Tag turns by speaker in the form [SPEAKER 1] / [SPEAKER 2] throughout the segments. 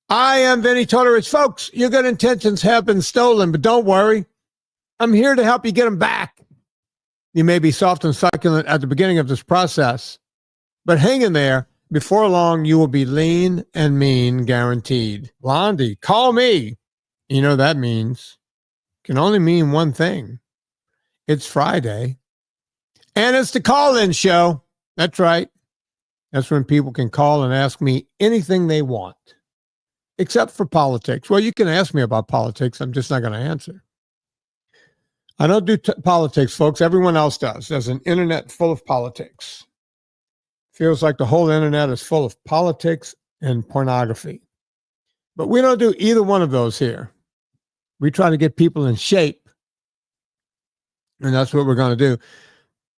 [SPEAKER 1] I am Vinnie Tortorich. Folks, your good intentions have been stolen, but don't worry. I'm here to help you get them back. You may be soft and succulent at the beginning of this process, but hang in there. Before long, you will be lean and mean, guaranteed. Blondie, call me. You know that means can only mean one thing. It's Friday, and it's the call-in show. That's right. That's when people can call and ask me anything they want, except for politics. Well, you can ask me about politics. I'm just not going to answer. I don't do politics, folks. Everyone else does. There's an internet full of politics. Feels like the whole internet is full of politics and pornography. But we don't do either one of those here. We try to get people in shape. And that's what we're going to do.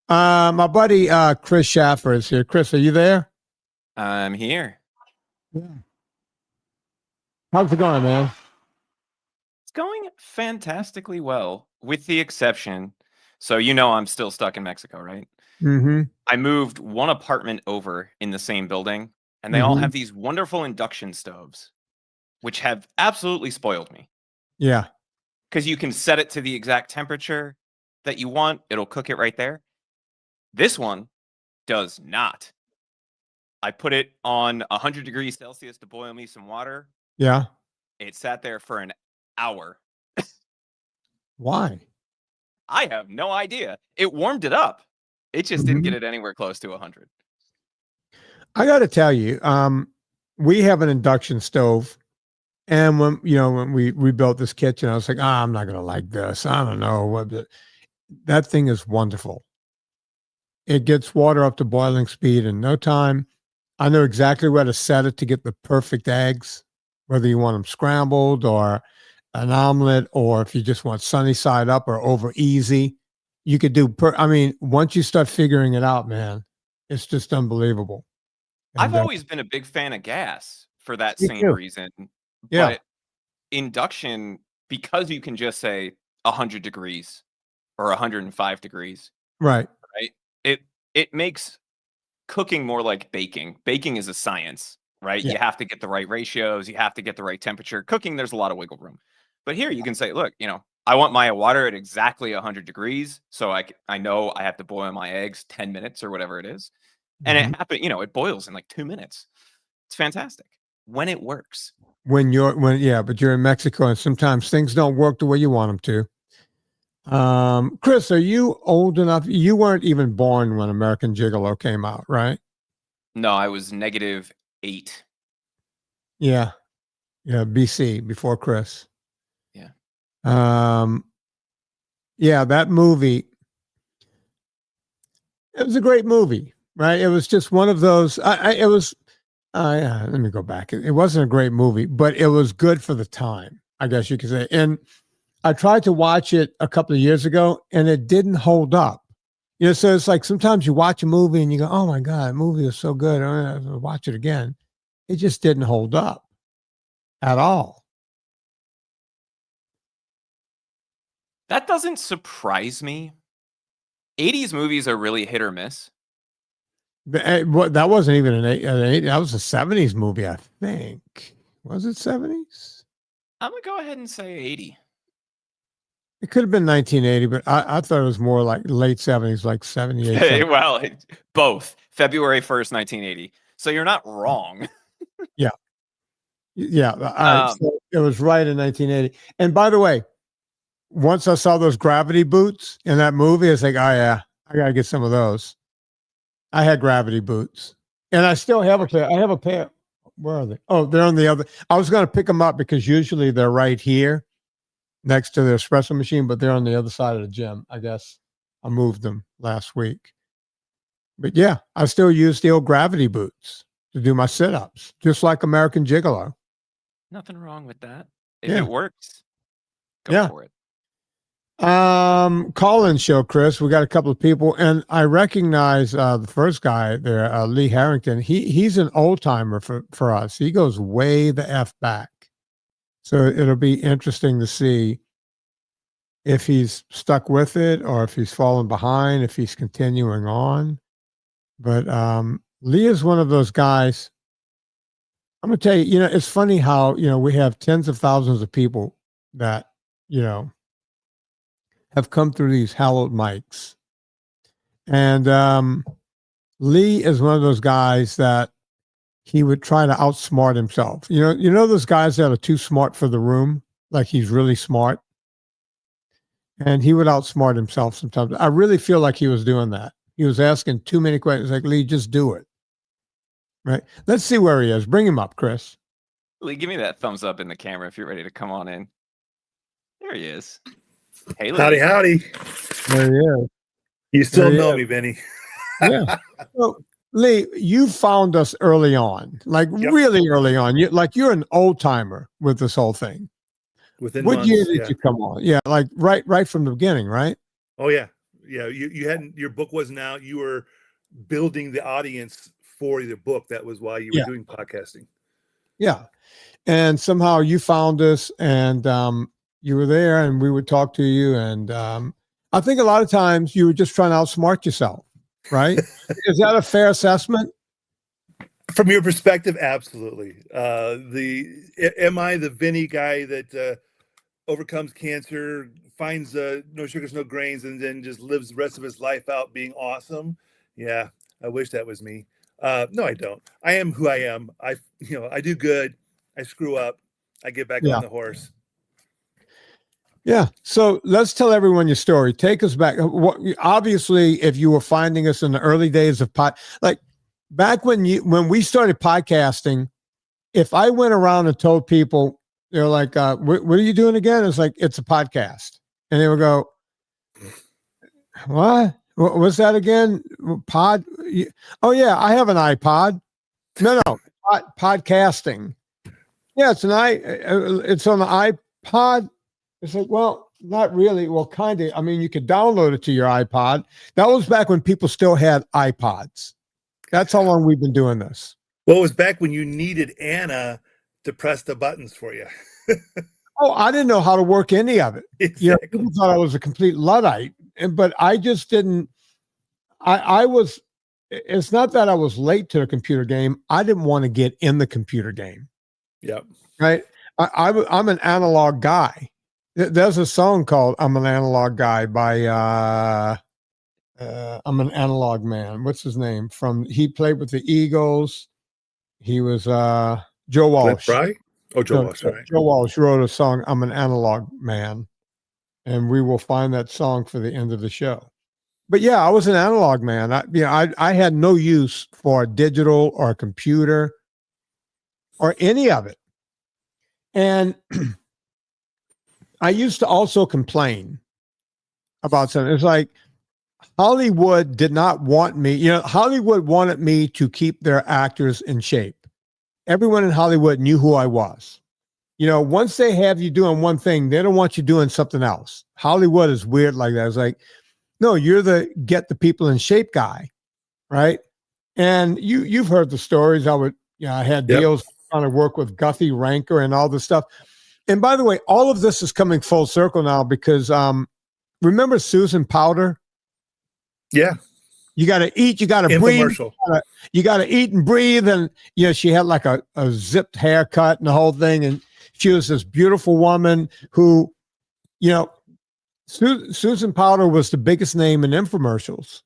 [SPEAKER 1] My buddy Chris Shaffer is here. Chris, are you there?
[SPEAKER 2] I'm here.
[SPEAKER 1] Yeah. How's it going, man?
[SPEAKER 2] It's going fantastically well, with the exception. So I'm still stuck in Mexico, right?
[SPEAKER 1] Mm-hmm.
[SPEAKER 2] I moved one apartment over in the same building, and they all have these wonderful induction stoves, which have absolutely spoiled me.
[SPEAKER 1] Yeah.
[SPEAKER 2] Because you can set it to the exact temperature that you want. It'll cook it right there. This one does not. I put it on 100 degrees Celsius to boil me some water.
[SPEAKER 1] Yeah.
[SPEAKER 2] It sat there for an hour.
[SPEAKER 1] Why?
[SPEAKER 2] I have no idea. It warmed it up. It just didn't get it anywhere close to 100.
[SPEAKER 1] I got to tell you, we have an induction stove. And when we rebuilt this kitchen, I was like, I'm not going to like this. I don't know what. That thing is wonderful. It gets water up to boiling speed in no time. I know exactly where to set it to get the perfect eggs, whether you want them scrambled or an omelet, or if you just want sunny side up or over easy. You could do, once you start figuring it out, man, it's just unbelievable. And
[SPEAKER 2] I've always been a big fan of gas for that same reason.
[SPEAKER 1] Yeah.
[SPEAKER 2] But induction, because you can just say 100 degrees or 105 degrees.
[SPEAKER 1] Right.
[SPEAKER 2] It makes cooking more like baking. Baking is a science, right?
[SPEAKER 1] Yeah.
[SPEAKER 2] You have to get the right ratios. You have to get the right temperature. Cooking, there's a lot of wiggle room. But here you can say, look, I want my water at exactly 100 degrees. So I know I have to boil my eggs 10 minutes or whatever it is. And it happens, it boils in like 2 minutes. It's fantastic when it works.
[SPEAKER 1] But you're in Mexico and sometimes things don't work the way you want them to. Chris, are you old enough? You weren't even born when American Gigolo came out, right?
[SPEAKER 2] No, I was -8.
[SPEAKER 1] Yeah. Yeah. BC, before Chris.
[SPEAKER 2] Yeah.
[SPEAKER 1] Yeah, that movie, it was a great movie, right? It was just one of those, let me go back. It wasn't a great movie, but it was good for the time, I guess you could say. And I tried to watch it a couple of years ago and it didn't hold up. So it's like sometimes you watch a movie and you go, oh my God, that movie is so good. I'm going to watch it again. It just didn't hold up at all.
[SPEAKER 2] That doesn't surprise me. 80s movies are really hit or miss.
[SPEAKER 1] That wasn't even an 80s. That was a 70s movie, I think. Was it 70s?
[SPEAKER 2] I'm going to go ahead and say 80.
[SPEAKER 1] It could have been 1980, but I thought it was more like late 70s, like 78.
[SPEAKER 2] Well, both. February 1st, 1980. So you're not wrong.
[SPEAKER 1] Yeah. Yeah. All right. So it was right in 1980. And by the way, once I saw those gravity boots in that movie, I was like, oh yeah, I got to get some of those. I had gravity boots and I still have a pair. I have a pair. Where are they? Oh, they're on the other. I was going to pick them up because usually they're right here next to the espresso machine, but they're on the other side of the gym. I guess I moved them last week. But yeah, I still use the old gravity boots to do my sit-ups, just like American Gigolo.
[SPEAKER 2] Nothing wrong with that. If it works,
[SPEAKER 1] go
[SPEAKER 2] for it.
[SPEAKER 1] Call-in show, Chris. We got a couple of people, and I recognize the first guy there, Lee Harrington. He's an old-timer for us. He goes way the F back. So it'll be interesting to see if he's stuck with it or if he's fallen behind, if he's continuing on. But Lee is one of those guys I'm gonna tell you, it's funny how, we have tens of thousands of people that, have come through these hallowed mics. And Lee is one of those guys that he would try to outsmart himself. Those guys that are too smart for the room, like he's really smart. And he would outsmart himself sometimes. I really feel like he was doing that. He was asking too many questions. Like, Lee, just do it. Right. Let's see where he is. Bring him up, Chris.
[SPEAKER 2] Lee, give me that thumbs up in the camera if you're ready to come on in. There he is. Hey, Lee.
[SPEAKER 3] Howdy, howdy.
[SPEAKER 1] There he is.
[SPEAKER 3] You still know me, Vinnie.
[SPEAKER 1] Yeah. So, Lee, you found us early on, like really early on. You're an old timer with this whole thing.
[SPEAKER 3] Within
[SPEAKER 1] what
[SPEAKER 3] months,
[SPEAKER 1] year did you come on? Yeah, like right from the beginning, right?
[SPEAKER 3] Oh yeah. You hadn't, your book wasn't out. You were building the audience for the book. That was why you were doing podcasting.
[SPEAKER 1] Yeah, and somehow you found us, and you were there, and we would talk to you, and I think a lot of times you were just trying to outsmart yourself, right? Is that a fair assessment?
[SPEAKER 3] From your perspective, absolutely. Am I the Vinnie guy that overcomes cancer, finds no sugars, no grains, and then just lives the rest of his life out being awesome? Yeah, I wish that was me. No, I don't. I am who I am. I do good. I screw up. I get back on the horse.
[SPEAKER 1] Yeah. So let's tell everyone your story. Take us back. Obviously, if you were finding us in the early days of back when we started podcasting, if I went around and told people, they're like, what are you doing again? It's like, it's a podcast. And they would go, what? What's that again? Pod? Oh yeah, I have an iPod. No, podcasting. Yeah, it's on the iPod. It's like, well, not really. Well, kind of. I mean, you could download it to your iPod. That was back when people still had iPods. That's how long we've been doing this.
[SPEAKER 3] Well, it was back when you needed Anna to press the buttons for you.
[SPEAKER 1] Oh, I didn't know how to work any of it.
[SPEAKER 3] Exactly.
[SPEAKER 1] People thought I was a complete Luddite, but I just didn't. It's not that I was late to the computer game. I didn't want to get in the computer game.
[SPEAKER 3] Yep.
[SPEAKER 1] Right. I'm an analog guy. There's a song called "I'm an Analog Guy" by I'm an Analog Man. What's his name? He played with the Eagles. He was Joe Walsh.
[SPEAKER 3] Right? Oh, Joe Walsh. Right.
[SPEAKER 1] Joe Walsh wrote a song, "I'm an Analog Man," and we will find that song for the end of the show. But yeah, I was an analog man. I had no use for digital or computer or any of it. And I used to also complain about something. It's like Hollywood did not want me. Hollywood wanted me to keep their actors in shape. Everyone in Hollywood knew who I was. Once they have you doing one thing, they don't want you doing something else. Hollywood is weird like that. It's like, no, you're the get the people in shape guy, right? And you've heard the stories. I had deals trying to work with Guthrie Ranker and all this stuff. And by the way, all of this is coming full circle now because remember Susan Powder?
[SPEAKER 3] Yeah.
[SPEAKER 1] You got to eat, you got to breathe. You got to eat and breathe. And, she had like a zipped haircut and the whole thing. And she was this beautiful woman who, Susan Powder was the biggest name in infomercials.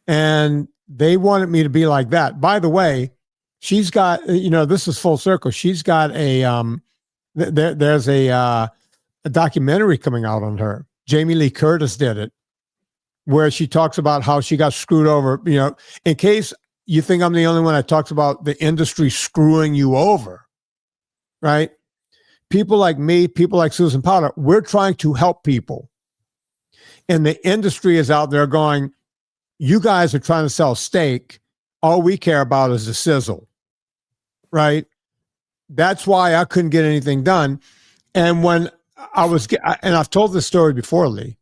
[SPEAKER 1] And they wanted me to be like that. By the way, she's got, this is full circle. She's got there's a documentary coming out on her. Jamie Lee Curtis did it, where she talks about how she got screwed over. In case you think I'm the only one that talks about the industry screwing you over, right? People like me, people like Susan Powder, we're trying to help people. And the industry is out there going, you guys are trying to sell steak. All we care about is the sizzle, right? That's why I couldn't get anything done. And when and I've told this story before, Lee,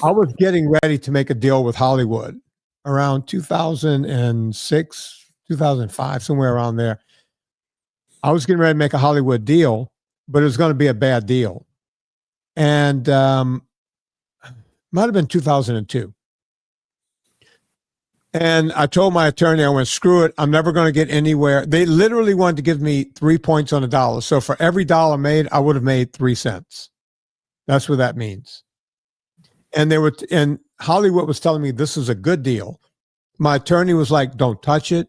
[SPEAKER 1] I was getting ready to make a deal with Hollywood around 2006, 2005, somewhere around there. I was getting ready to make a Hollywood deal, but it was going to be a bad deal. And might have been 2002. And I told my attorney, I went, screw it. I'm never going to get anywhere. They literally wanted to give me 3 points on a dollar. So for every dollar made, I would have made 3 cents. That's what that means. And and Hollywood was telling me this is a good deal. My attorney was like, don't touch it.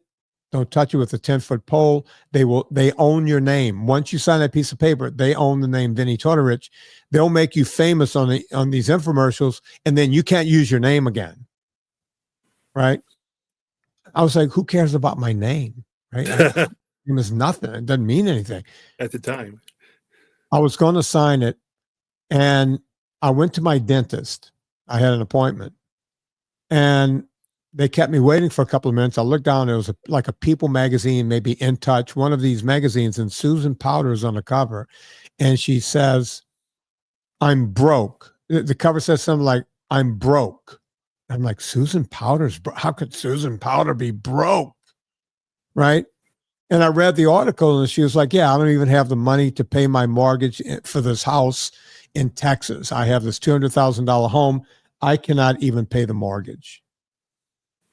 [SPEAKER 1] Don't touch it with a 10-foot pole. They own your name. Once you sign that piece of paper, they own the name Vinnie Tortorich. They'll make you famous on these infomercials, and then you can't use your name again. Right? I was like, who cares about my name? Right? It was nothing. It doesn't mean anything.
[SPEAKER 3] At the time.
[SPEAKER 1] I was going to sign it, and I went to my dentist. I had an appointment, and they kept me waiting for a couple of minutes. I looked down. It was like a People magazine, maybe In Touch, one of these magazines, and Susan Powter's on the cover. And she says, I'm broke. The cover says something like, I'm broke. I'm like, Susan Powter's how could Susan Powter be broke? Right? And I read the article, and she was like, yeah, I don't even have the money to pay my mortgage for this house in Texas. I have this $200,000 home. I cannot even pay the mortgage.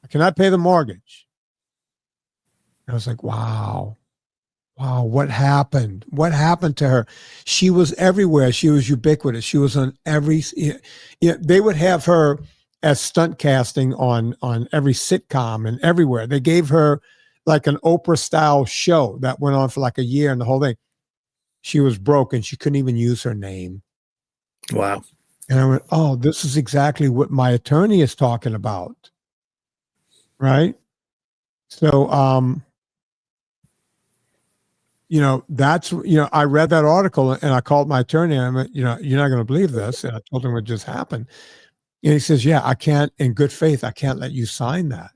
[SPEAKER 1] I cannot pay the mortgage. I was like, wow, what happened? What happened to her? She was everywhere. She was ubiquitous. She was on every, they would have her as stunt casting on every sitcom and everywhere. They gave her like an Oprah style show that went on for like a year and the whole thing. She was broke and she couldn't even use her name.
[SPEAKER 3] Wow.
[SPEAKER 1] And I went, oh, this is exactly what my attorney is talking about. Right. So, that's, I read that article and I called my attorney and I went, you're not going to believe this. And I told him what just happened. And he says, yeah, I can't, in good faith, I can't let you sign that.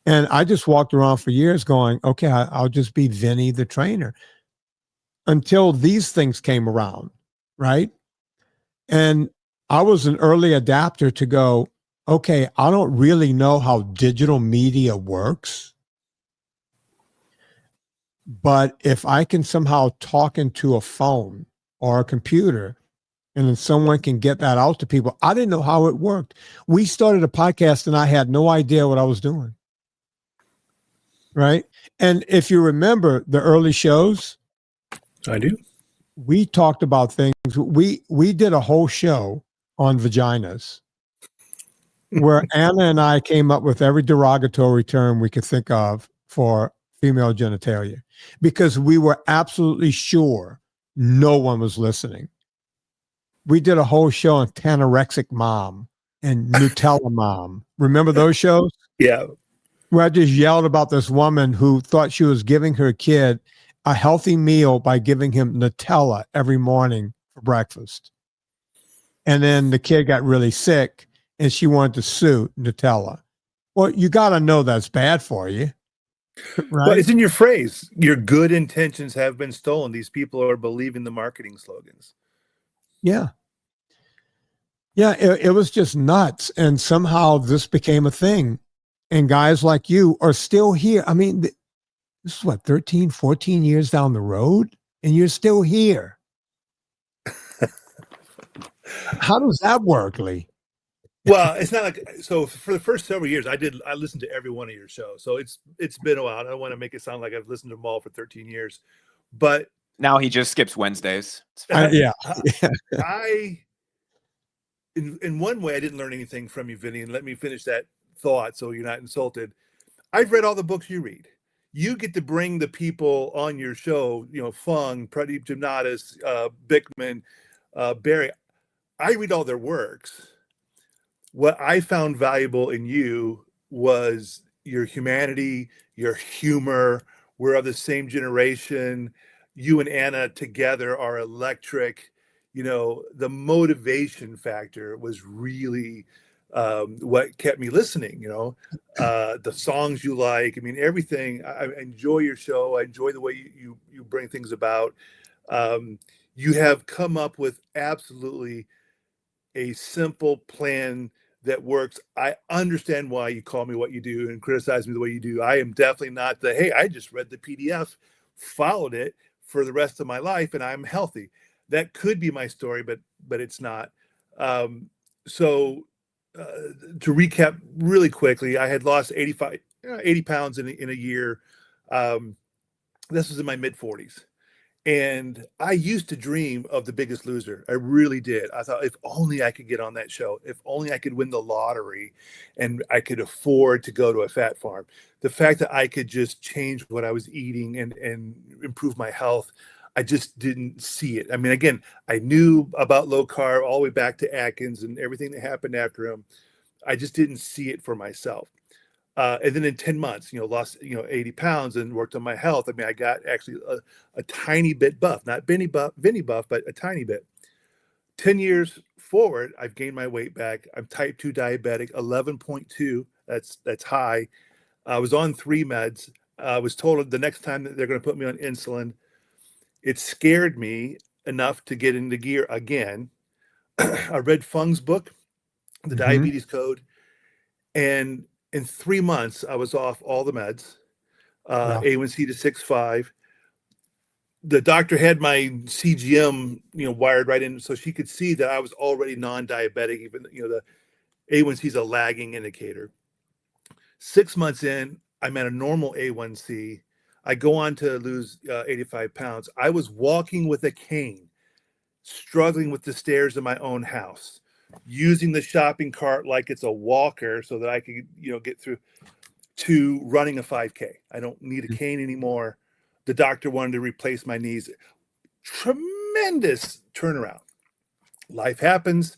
[SPEAKER 1] And I just walked around for years going, okay, I'll just be Vinnie the trainer until these things came around. Right. And I was an early adapter to go, okay, I don't really know how digital media works, but if I can somehow talk into a phone or a computer and then someone can get that out to people, I didn't know how it worked. We started a podcast and I had no idea what I was doing. Right. And if you remember the early shows,
[SPEAKER 3] I do.
[SPEAKER 1] We talked about things. We did a whole show on vaginas where Anna and I came up with every derogatory term we could think of for female genitalia because we were absolutely sure no one was listening. We did a whole show on Tanorexic Mom and Nutella Mom. Remember those shows?
[SPEAKER 3] Yeah.
[SPEAKER 1] Where I just yelled about this woman who thought she was giving her kid a healthy meal by giving him Nutella every morning for breakfast. And then the kid got really sick and she wanted to sue Nutella. Well, you got to know that's bad for you. Right?
[SPEAKER 3] Well, it's in your phrase. Your good intentions have been stolen. These people are believing the marketing slogans.
[SPEAKER 1] Yeah. Yeah, it was just nuts. And somehow this became a thing. And guys like you are still here. I mean, this is what, 13, 14 years down the road? And you're still here. How does that work, Lee?
[SPEAKER 3] Well, it's not like, so for the first several years, I listened to every one of your shows. So it's been a while. I don't want to make it sound like I've listened to them all for 13 years, but
[SPEAKER 2] now he just skips Wednesdays.
[SPEAKER 1] Yeah.
[SPEAKER 3] In one way, I didn't learn anything from you, Vinnie, and let me finish that thought so you're not insulted. I've read all the books you read. You get to bring the people on your show, Fung, Pradeep Jamnadas, Bickman, Barry. I read all their works. What I found valuable in you was your humanity, your humor. We're of the same generation. You and Anna together are electric. The motivation factor was really what kept me listening. The songs you like. I mean, everything. I enjoy your show. I enjoy the way you bring things about. You have come up with absolutely a simple plan that works. I understand why you call me what you do and criticize me the way you do. I am definitely not hey, I just read the PDF, followed it for the rest of my life, and I'm healthy. That could be my story, but it's not. So to recap really quickly, I had lost 80 pounds in a year. This was in my mid 40s. And I used to dream of The Biggest Loser. I really did. I thought, if only I could get on that show, if only I could win the lottery and I could afford to go to a fat farm. The fact that I could just change what I was eating and improve my health, I just didn't see it. I mean, again, I knew about low carb all the way back to Atkins and everything that happened after him. I just didn't see it for myself. And then in 10 months, lost, 80 pounds and worked on my health. I mean, I got actually a tiny bit buff, not Vinnie buff, but a tiny bit. 10 years forward, I've gained my weight back. I'm type 2 diabetic, 11.2. That's high. I was on 3 meds. I was told the next time that they're going to put me on insulin. It scared me enough to get into gear again. I read Fung's book, The Diabetes Code, and in 3 months, I was off all the meds, A1C to 6.5. The doctor had my CGM, wired right in, so she could see that I was already non-diabetic. Even the A1C is a lagging indicator. 6 months in, I'm at a normal A1C. I go on to lose 85 pounds. I was walking with a cane, struggling with the stairs of my own house, using the shopping cart like it's a walker so that I could, get through, to running a 5K. I don't need a cane anymore. The doctor wanted to replace my knees. Tremendous turnaround. Life happens.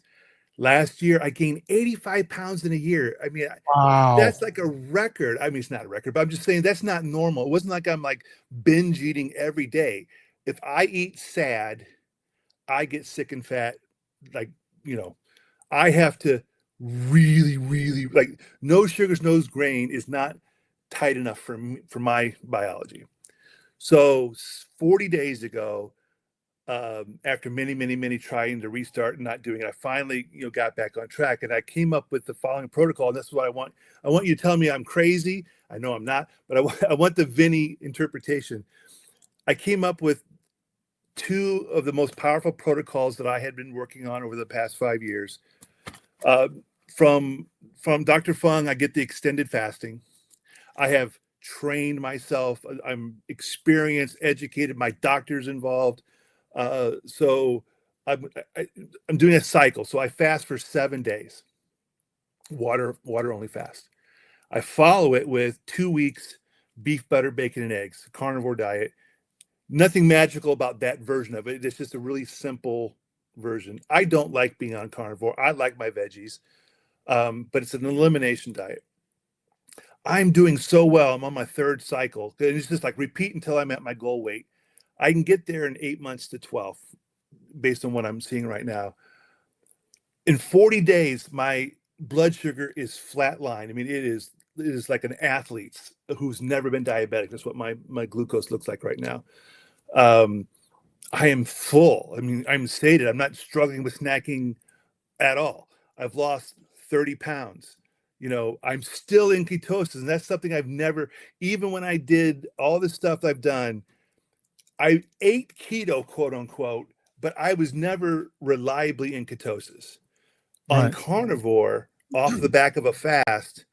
[SPEAKER 3] Last year, I gained 85 pounds in a year. I mean,
[SPEAKER 1] Wow.
[SPEAKER 3] That's like a record. I mean, it's not a record, but I'm just saying that's not normal. It wasn't like I'm like binge eating every day. If I eat sad, I get sick and fat. Like, I have to really, really, like, no sugars, no grain is not tight enough for me, for my biology. So 40 days ago, after many trying to restart and not doing it, I finally, got back on track, and I came up with the following protocol. And this is what I want. I want you to tell me I'm crazy. I know I'm not, but I want the Vinnie interpretation. I came up with 2 of the most powerful protocols that I had been working on over the past 5 years. From Dr. Fung, I get the extended fasting. I have trained myself. I'm experienced, educated. My doctor's involved. So I'm doing a cycle. So I fast for 7 days. Water only fast. I follow it with 2 weeks beef, butter, bacon, and eggs, carnivore diet. Nothing magical about that version of it. It's just a really simple version. I don't like being on carnivore. I like my veggies, but it's an elimination diet. I'm doing so well. I'm on my 3rd cycle. And it's just like repeat until I'm at my goal weight. I can get there in 8 months to 12, based on what I'm seeing right now. In 40 days, my blood sugar is flatline. I mean, it is like an athlete's who's never been diabetic. That's what my glucose looks like right now. I am full. I mean, I'm sated. I'm not struggling with snacking at all. I've lost 30 pounds. I'm still in ketosis, and that's something I've never, even when I did all the stuff I've done, I ate keto, quote unquote, but I was never reliably in ketosis.
[SPEAKER 1] Right.
[SPEAKER 3] On carnivore, off the back of a fast,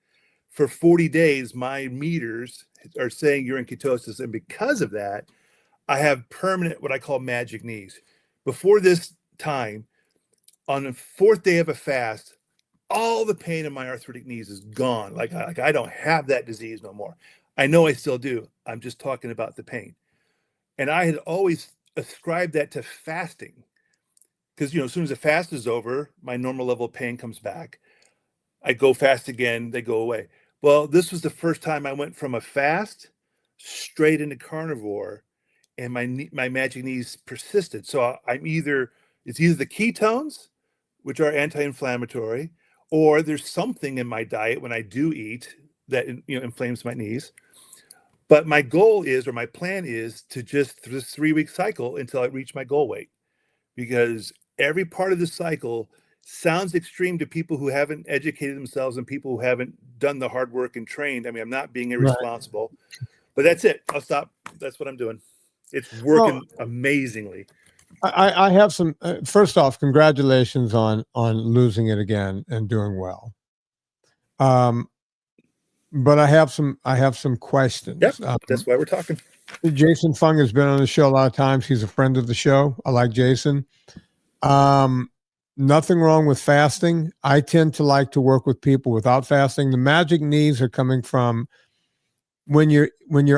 [SPEAKER 3] for 40 days, my meters are saying you're in ketosis. And because of that, I have permanent, what I call magic knees. Before this time, on the 4th day of a fast, all the pain in my arthritic knees is gone. Like I don't have that disease no more. I know I still do. I'm just talking about the pain. And I had always ascribed that to fasting, because, as soon as the fast is over, my normal level of pain comes back. I go fast again, they go away. Well, this was the first time I went from a fast straight into carnivore, and my magic knees persisted. So it's either the ketones, which are anti-inflammatory, or there's something in my diet when I do eat that inflames my knees. But my goal is, or my plan is, to just through this 3-week cycle until I reach my goal weight, because every part of the cycle sounds extreme to people who haven't educated themselves and people who haven't done the hard work and trained. I mean, I'm not being irresponsible, but that's it. I'll stop. That's what I'm doing. It's working amazingly.
[SPEAKER 1] I have some, first off, congratulations on losing it again and doing well. But I have some questions.
[SPEAKER 3] Yep, that's why we're talking.
[SPEAKER 1] Jason Fung has been on the show a lot of times. He's a friend of the show. I like Jason. Nothing wrong with fasting. I tend to like to work with people without fasting. The magic knees are coming from when you're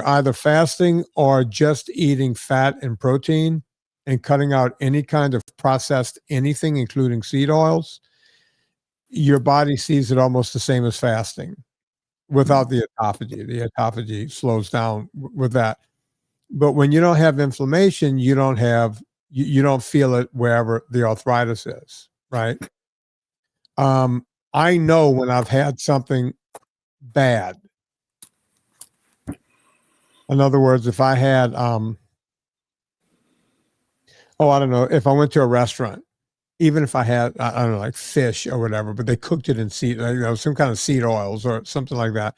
[SPEAKER 1] either fasting or just eating fat and protein and cutting out any kind of processed anything, including seed oils. Your body sees it almost the same as fasting without the autophagy. The autophagy slows down with that. But when you don't have inflammation, you don't feel it wherever the arthritis is, right? I know when I've had something bad. In other words, if I had, I don't know, if I went to a restaurant, even if I had, I don't know, like fish or whatever, but they cooked it in seed, some kind of seed oils or something like that.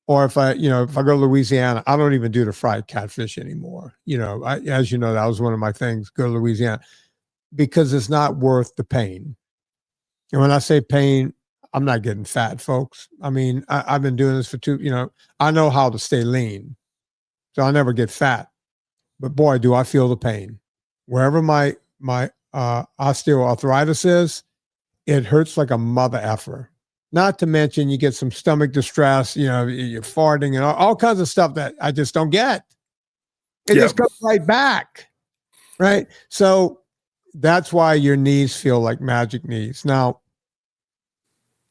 [SPEAKER 1] Or if I go to Louisiana, I don't even do the fried catfish anymore. As you know, that was one of my things, go to Louisiana, because it's not worth the pain. And when I say pain, I'm not getting fat, folks. I mean, I've been doing this for I know how to stay lean, so I'll never get fat. But boy, do I feel the pain. Wherever my osteoarthritis is, it hurts like a mother effer. Not to mention you get some stomach distress, you're farting and all kinds of stuff that I just don't get. It just comes right back, right? So that's why your knees feel like magic knees. Now,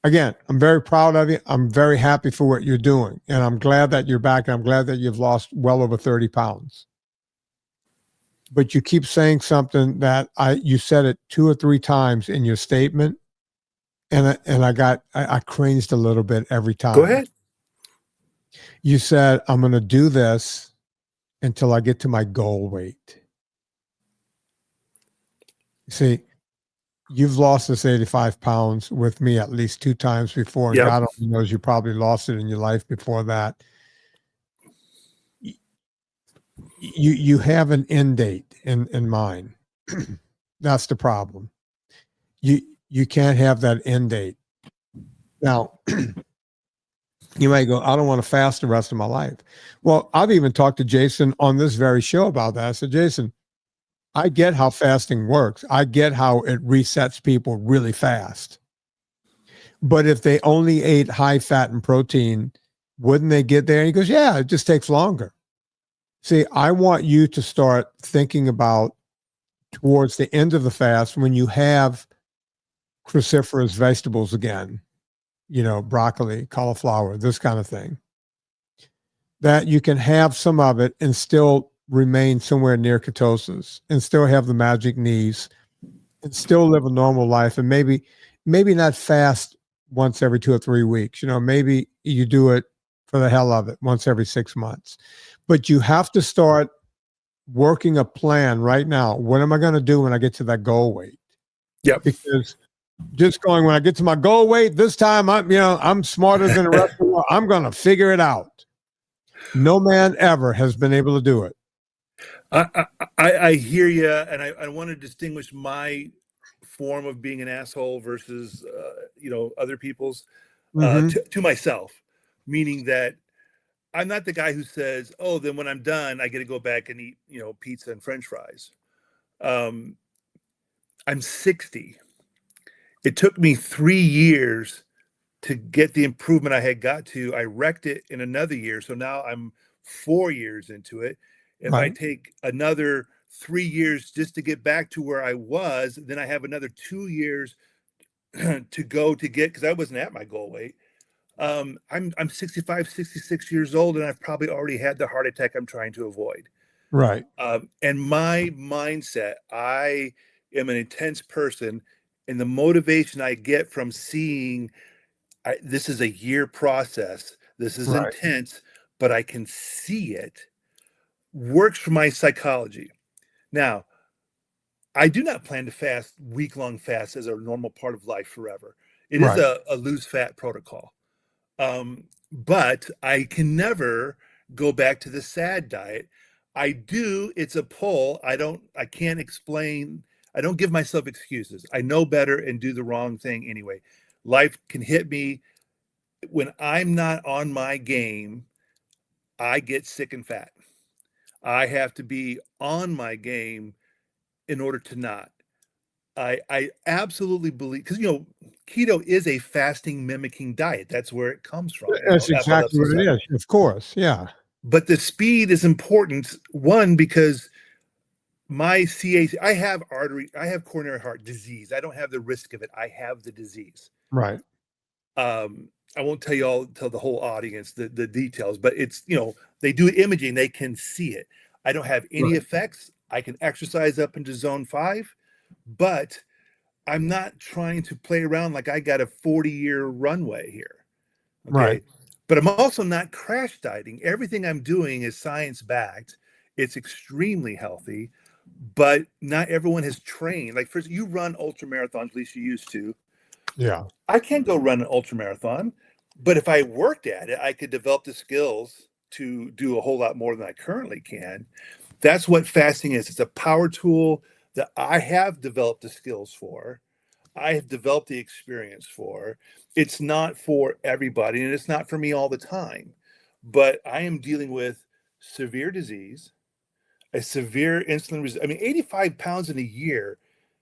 [SPEAKER 1] again, I'm very proud of you. I'm very happy for what you're doing. And I'm glad that you're back. And I'm glad that you've lost well over 30 pounds. But you keep saying something that you said it 2 or 3 times in your statement. And I cringed a little bit every time.
[SPEAKER 3] Go ahead.
[SPEAKER 1] You said, I'm going to do this until I get to my goal weight. See, you've lost this 85 pounds with me at least 2 times before. And God only knows you probably lost it in your life before that. You have an end date in mind. That's the problem. You can't have that end date. Now, you might go, I don't want to fast the rest of my life. Well, I've even talked to Jason on this very show about that. I said, Jason, I get how fasting works. I get how it resets people really fast. But if they only ate high fat and protein, wouldn't they get there? And he goes, yeah, it just takes longer. See, I want you to start thinking about towards the end of the fast when you have cruciferous vegetables again, broccoli, cauliflower, this kind of thing, that you can have some of it and still remain somewhere near ketosis and still have the magic knees and still live a normal life. And maybe not fast once every 2 or 3 weeks, maybe you do it for the hell of it once every 6 months, but you have to start working a plan right now. What am I going to do when I get to that goal weight?
[SPEAKER 3] Yep.
[SPEAKER 1] Because just going, when I get to my goal weight, this time I'm smarter than the rest of the world. I'm going to figure it out. No man ever has been able to do it.
[SPEAKER 3] I hear you, and I want to distinguish my form of being an asshole versus other people's to myself, meaning that I'm not the guy who says, oh, then when I'm done, I get to go back and eat pizza and French fries. I'm 60. It took me 3 years to get the improvement I had got to. I wrecked it in another year. So now I'm 4 years into it. If I take another 3 years just to get back to where I was, then I have another 2 years to go to get, because I wasn't at my goal weight. I'm 65, 66 years old, and I've probably already had the heart attack I'm trying to avoid.
[SPEAKER 1] Right.
[SPEAKER 3] And my mindset, I am an intense person, and the motivation I get from seeing this is a year process, this is intense, but I can see it, works for my psychology. Now, I do not plan to fast week-long fasts as a normal part of life forever. It is a lose fat protocol. But I can never go back to the SAD diet. I do, it's a pull. I can't explain. I don't give myself excuses. I know better and do the wrong thing anyway. Life can hit me. when I'm not on my game, I get sick and fat. I have to be on my game in order to not. I absolutely believe, because keto is a fasting mimicking diet. That's where it comes from.
[SPEAKER 1] That's exactly what it is. Of course, yeah.
[SPEAKER 3] But the speed is important. One, because my CAC, I have coronary heart disease. I don't have the risk of it. I have the disease.
[SPEAKER 1] Right.
[SPEAKER 3] I won't tell the whole audience the details, but it's, they do imaging, they can see it. I don't have any effects. I can exercise up into zone 5, but I'm not trying to play around like I got a 40-year runway here. Okay.
[SPEAKER 1] Right.
[SPEAKER 3] But I'm also not crash dieting. Everything I'm doing is science backed. It's extremely healthy, but not everyone has trained. Like, first, you run ultra marathons, at least you used to.
[SPEAKER 1] Yeah.
[SPEAKER 3] I can't go run an ultra marathon, but if I worked at it, I could develop the skills to do a whole lot more than I currently can. That's what fasting is. It's a power tool that I have developed the skills for. I have developed the experience for. It's not for everybody, and it's not for me all the time. But I am dealing with severe disease, a severe insulin resistance. I mean, 85 pounds in a year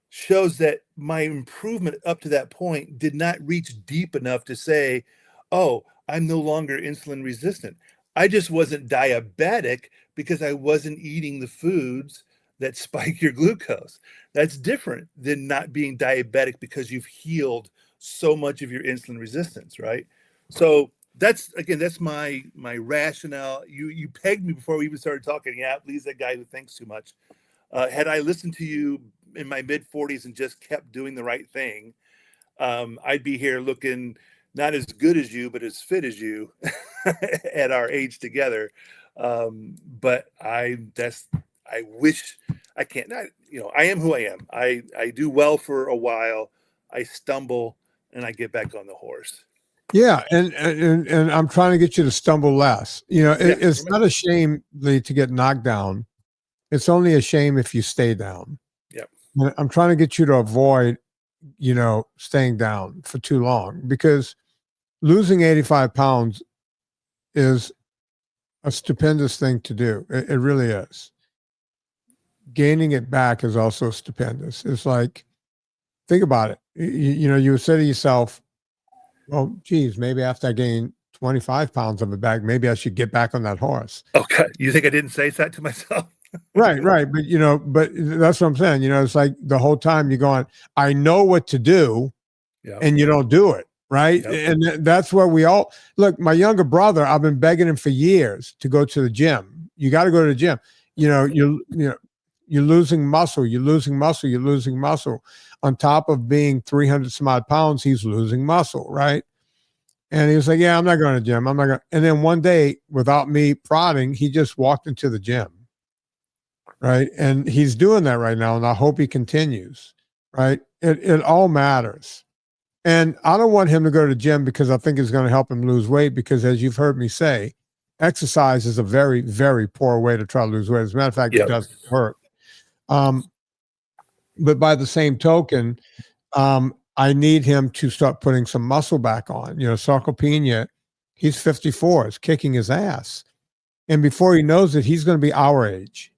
[SPEAKER 3] shows that my improvement up to that point did not reach deep enough to say, oh, I'm no longer insulin resistant. I just wasn't diabetic because I wasn't eating the foods that spike your glucose. That's different than not being diabetic because you've healed so much of your insulin resistance, right? So that's my rationale. You pegged me before we even started talking. Yeah, Lee's that guy who thinks too much. Had I listened to you in my mid 40s and just kept doing the right thing, I'd be here looking not as good as you, but as fit as you at our age together. But I wish I can't. I am who I am. I do well for a while. I stumble and I get back on the horse.
[SPEAKER 1] Yeah, and I'm trying to get you to stumble less. It's not a shame to get knocked down. It's only a shame if you stay down.
[SPEAKER 3] Yep.
[SPEAKER 1] I'm trying to get you to avoid, staying down for too long, because losing 85 pounds is a stupendous thing to do. It really is. Gaining it back is also stupendous. It's like, think about it. You would say to yourself, well, geez, maybe after I gain 25 pounds of it back, maybe I should get back on that horse.
[SPEAKER 3] Okay. You think I didn't say that to myself?
[SPEAKER 1] Right. But that's what I'm saying. It's like the whole time you're going, I know what to do, and you don't do it. Right. Yep. And that's where we all look. My younger brother, I've been begging him for years to go to the gym. You got to go to the gym. You're losing muscle. You're losing muscle. You're losing muscle. On top of being 300 some odd pounds, he's losing muscle. Right. And he was like, yeah, I'm not going to the gym. I'm not going. And then one day, without me prodding, he just walked into the gym. Right. And he's doing that right now. And I hope he continues. Right. It all matters. And I don't want him to go to the gym because I think it's going to help him lose weight, because, as you've heard me say, exercise is a very, very poor way to try to lose weight. As a matter of fact, It doesn't hurt. But by the same token, I need him to start putting some muscle back on. Sarcopenia, he's 54, is kicking his ass. And before he knows it, he's going to be our age.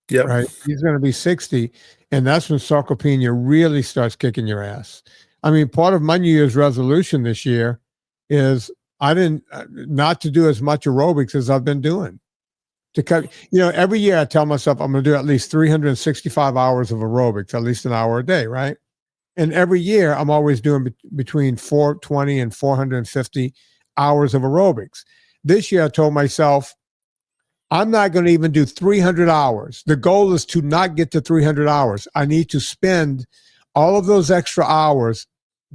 [SPEAKER 3] Yep.
[SPEAKER 1] Right? He's going to be 60. And that's when sarcopenia really starts kicking your ass. I mean, part of my New Year's resolution this year is not to do as much aerobics as I've been doing. To cut, every year I tell myself I'm going to do at least 365 hours of aerobics, at least an hour a day, right? And every year I'm always doing between 420 and 450 hours of aerobics. This year I told myself I'm not going to even do 300 hours. The goal is to not get to 300 hours. I need to spend all of those extra hours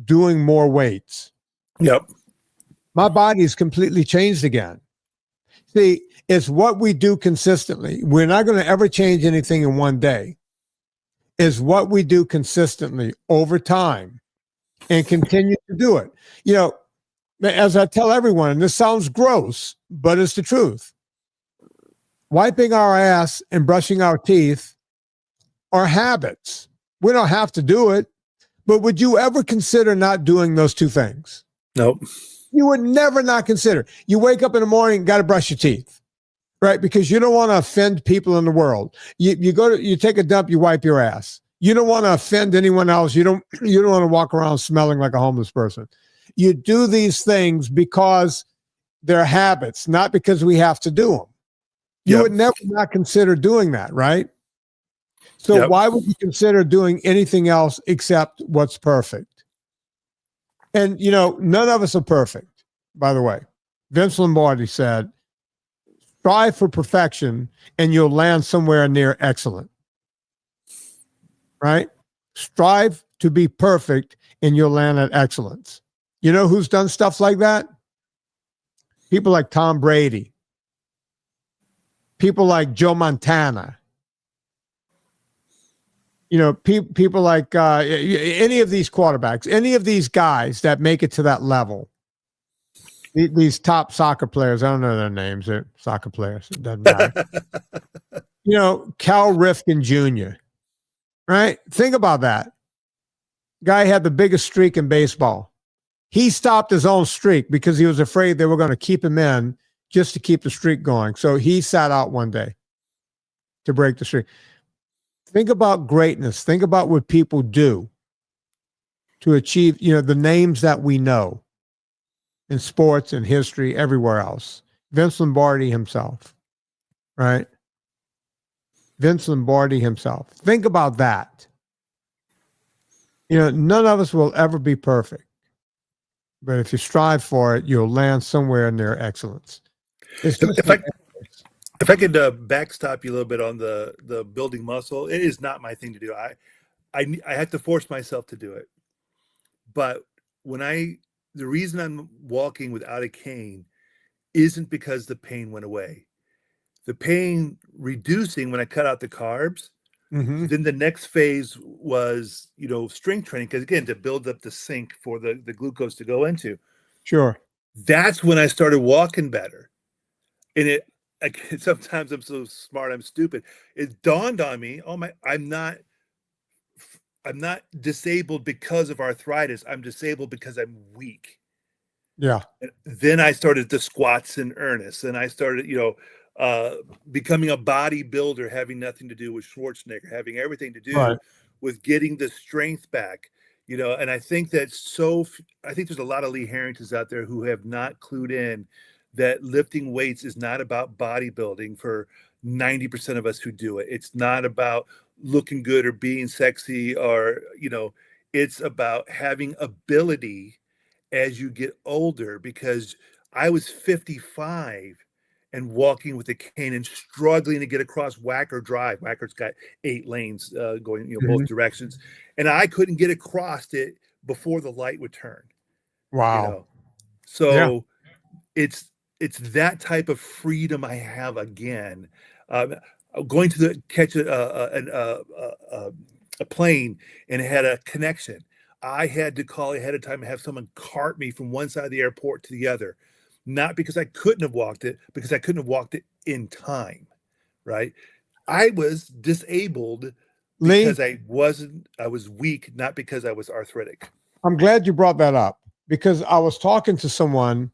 [SPEAKER 1] doing more weights.
[SPEAKER 3] Yep.
[SPEAKER 1] My body's completely changed again. See, it's what we do consistently. We're not going to ever change anything in one day. It's what we do consistently over time and continue to do it. As I tell everyone, and this sounds gross, but it's the truth. Wiping our ass and brushing our teeth are habits. We don't have to do it. But would you ever consider not doing those two things?
[SPEAKER 3] Nope.
[SPEAKER 1] You would never not consider. You wake up in the morning, got to brush your teeth, right? Because you don't want to offend people in the world. You take a dump, you wipe your ass. You don't want to offend anyone else. You don't want to walk around smelling like a homeless person. You do these things because they're habits, not because we have to do them. You would never not consider doing that, right? So why would you consider doing anything else except what's perfect? And, none of us are perfect, by the way. Vince Lombardi said, strive for perfection and you'll land somewhere near excellent. Right? Strive to be perfect and you'll land at excellence. You know who's done stuff like that? People like Tom Brady. People like Joe Montana. People like any of these quarterbacks, any of these guys that make it to that level. These top soccer players, I don't know their names. They're soccer players. It doesn't matter. Cal Ripken Jr., right? Think about that. Guy had the biggest streak in baseball. He stopped his own streak because he was afraid they were going to keep him in just to keep the streak going. So he sat out one day to break the streak. Think about greatness. Think about what people do to achieve, the names that we know in sports and history, everywhere else. Vince Lombardi himself, right? Vince Lombardi himself. Think about that. None of us will ever be perfect. But if you strive for it, you'll land somewhere near excellence.
[SPEAKER 3] If I could backstop you a little bit on the building muscle, it is not my thing to do. I had to force myself to do it. But the reason I'm walking without a cane isn't because the pain went away. The pain reducing when I cut out the carbs. Mm-hmm. Then the next phase was, strength training. Because again, to build up the sink for the glucose to go into.
[SPEAKER 1] Sure.
[SPEAKER 3] That's when I started walking better. And sometimes I'm so smart, I'm stupid. It dawned on me, I'm not disabled because of arthritis. I'm disabled because I'm weak.
[SPEAKER 1] Yeah.
[SPEAKER 3] And then I started the squats in earnest, and I started, becoming a bodybuilder, having nothing to do with Schwarzenegger, having everything to do with getting the strength back. And I think there's a lot of Lee Harringtons out there who have not clued in that lifting weights is not about bodybuilding for 90% of us who do it. It's not about looking good or being sexy or, it's about having ability as you get older, because I was 55 and walking with a cane and struggling to get across Wacker Drive. Wacker's got 8 lanes going, both directions. And I couldn't get across it before the light would turn.
[SPEAKER 1] Wow.
[SPEAKER 3] So it's that type of freedom I have again. Going to catch a plane and it had a connection. I had to call ahead of time and have someone cart me from one side of the airport to the other. Not because I couldn't have walked it, because I couldn't have walked it in time, right? I was disabled because I was weak, not because I was arthritic.
[SPEAKER 1] I'm glad you brought that up, because I was talking to someone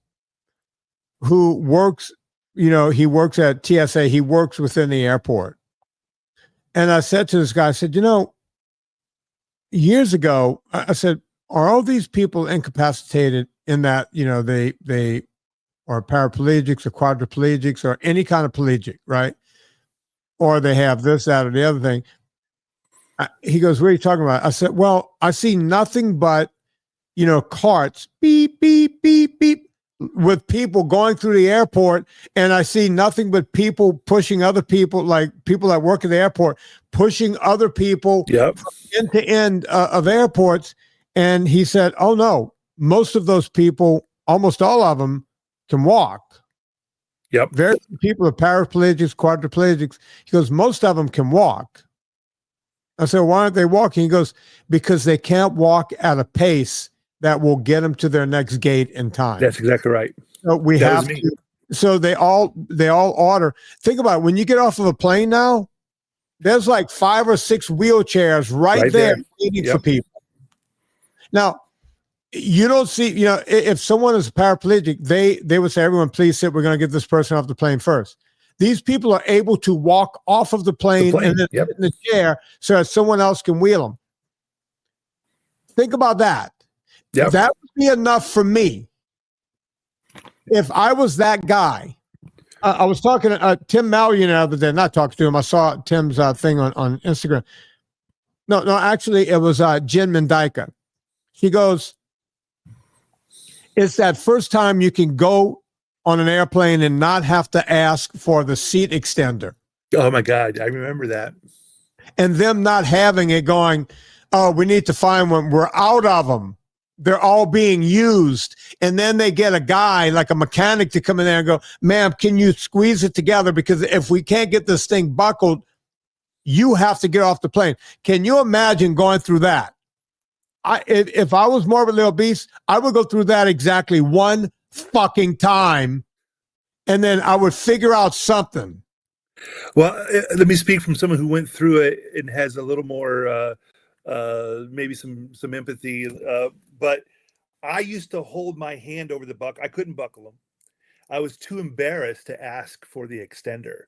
[SPEAKER 1] who works, he works at TSA, he works within the airport. And I said to this guy, I said, years ago, I said, are all these people incapacitated in that, they are paraplegics or quadriplegics or any kind of pelagic, right? Or they have this, that, or the other thing. He goes, what are you talking about? I said, well, I see nothing but, carts, beep, beep, beep, beep, with people going through the airport, and I see nothing but people pushing other people, like people that work at the airport, pushing other people from end to end of airports. And he said, oh no, most of those people, almost all of them, can walk. Very few people are paraplegics, quadriplegics. He goes, most of them can walk. I said, why aren't they walking? He goes, because they can't walk at a pace that will get them to their next gate in time.
[SPEAKER 3] That's exactly right.
[SPEAKER 1] So we have to. So they all order. Think about it. When you get off of a plane now, there's like 5 or 6 wheelchairs right there waiting for people. Now, you don't see, if someone is paraplegic, they would say, everyone, please sit. We're going to get this person off the plane first. These people are able to walk off of the plane and then sit in the chair so that someone else can wheel them. Think about that.
[SPEAKER 3] Yep.
[SPEAKER 1] That would be enough for me. If I was that guy, I was talking to Tim Mallion the other day, not talking to him. I saw Tim's thing on Instagram. No, actually, it was Jen Mendyka. He goes, it's that first time you can go on an airplane and not have to ask for the seat extender.
[SPEAKER 3] Oh, my God. I remember that.
[SPEAKER 1] And them not having it going, oh, we need to find one. We're out of them. They're all being used. And then they get a guy like a mechanic to come in there and go, ma'am, can you squeeze it together? Because if we can't get this thing buckled, you have to get off the plane. Can you imagine going through that? If I was morbidly obese, I would go through that exactly one fucking time, and then I would figure out something.
[SPEAKER 3] Well, let me speak from someone who went through it and has a little more, maybe some empathy. But I used to hold my hand over the buckle. I couldn't buckle them. I was too embarrassed to ask for the extender.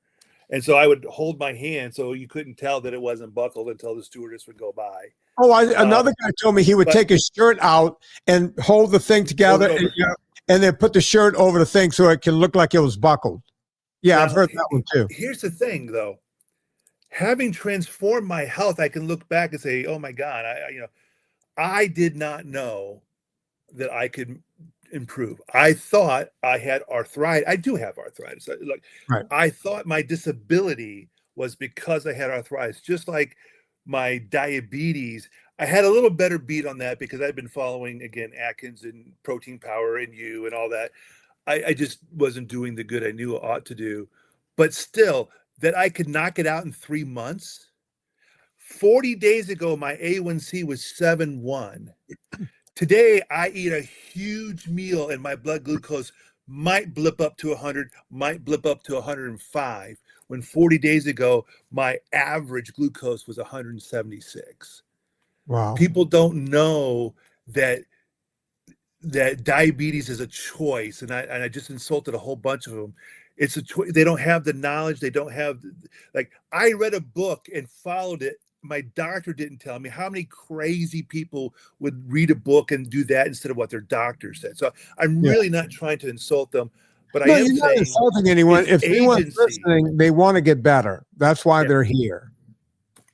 [SPEAKER 3] And so I would hold my hand so you couldn't tell that it wasn't buckled until the stewardess would go by.
[SPEAKER 1] Oh, another guy told me he would take his shirt out and hold the thing together and then put the shirt over the thing so it can look like it was buckled. Yeah, I've heard that one too.
[SPEAKER 3] Here's the thing, though. Having transformed my health, I can look back and say, oh, my God, I did not know that I could improve. I thought I had arthritis. I do have arthritis.
[SPEAKER 1] Right.
[SPEAKER 3] I thought my disability was because I had arthritis, just like my diabetes. I had a little better beat on that because I'd been following, again, Atkins and Protein Power and you and all that. I just wasn't doing the good I knew I ought to do. But still, that I could knock it out in 3 months. 40 days ago, my A1C was 7.1. Today, I eat a huge meal and my blood glucose might blip up to 100, might blip up to 105, when 40 days ago, my average glucose was 176.
[SPEAKER 1] Wow.
[SPEAKER 3] People don't know that diabetes is a choice. And I just insulted a whole bunch of them. It's a choice. They don't have the knowledge. They don't have, I read a book and followed it. My doctor didn't tell me. How many crazy people would read a book and do that instead of what their doctor said? So I'm really not trying to insult them, but I am
[SPEAKER 1] saying, not insulting anyone. If anyone's listening, they want to get better. That's why they're here.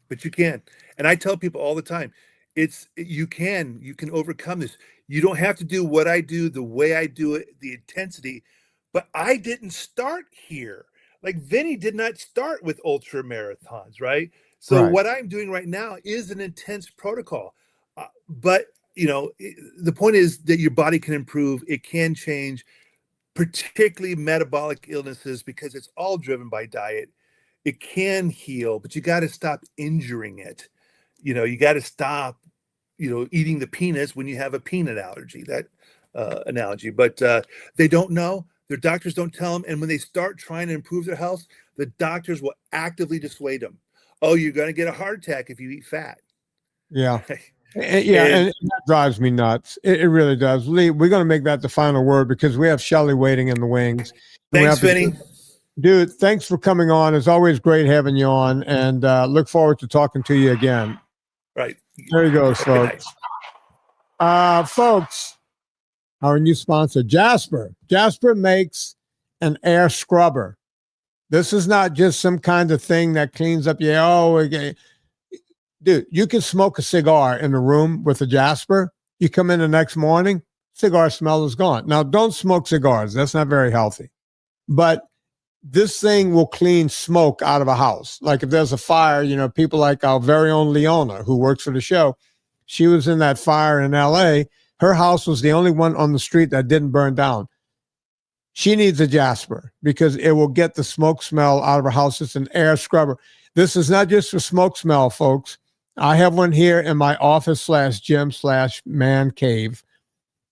[SPEAKER 3] But you can. And I tell people all the time, you can overcome this. You don't have to do what I do, the way I do it, the intensity, but I didn't start here. Like Vinnie did not start with ultra marathons, right? So what I'm doing right now is an intense protocol. But, the point is that your body can improve. It can change, particularly metabolic illnesses, because it's all driven by diet. It can heal, but you got to stop injuring it. You got to stop, eating the peanuts when you have a peanut allergy, that analogy. But they don't know. Their doctors don't tell them. And when they start trying to improve their health, the doctors will actively dissuade them. Oh, you're going to get a heart attack if you eat fat.
[SPEAKER 1] Yeah. And that drives me nuts. It really does. Lee, we're going to make that the final word because we have Shelly waiting in the wings.
[SPEAKER 3] Thanks, Vinnie.
[SPEAKER 1] Dude, thanks for coming on. It's always great having you on, and look forward to talking to you again.
[SPEAKER 3] Right.
[SPEAKER 1] There you go, folks. Folks, our new sponsor, Jasper. Jasper makes an air scrubber. This is not just some kind of thing that cleans up your, dude, you can smoke a cigar in a room with a Jasper. You come in the next morning, cigar smell is gone. Now, don't smoke cigars. That's not very healthy. But this thing will clean smoke out of a house. Like if there's a fire, people like our very own Leona, who works for the show, she was in that fire in LA. Her house was the only one on the street that didn't burn down. She needs a Jasper because it will get the smoke smell out of her house. It's an air scrubber. This is not just for smoke smell, folks. I have one here in my office/gym/man cave.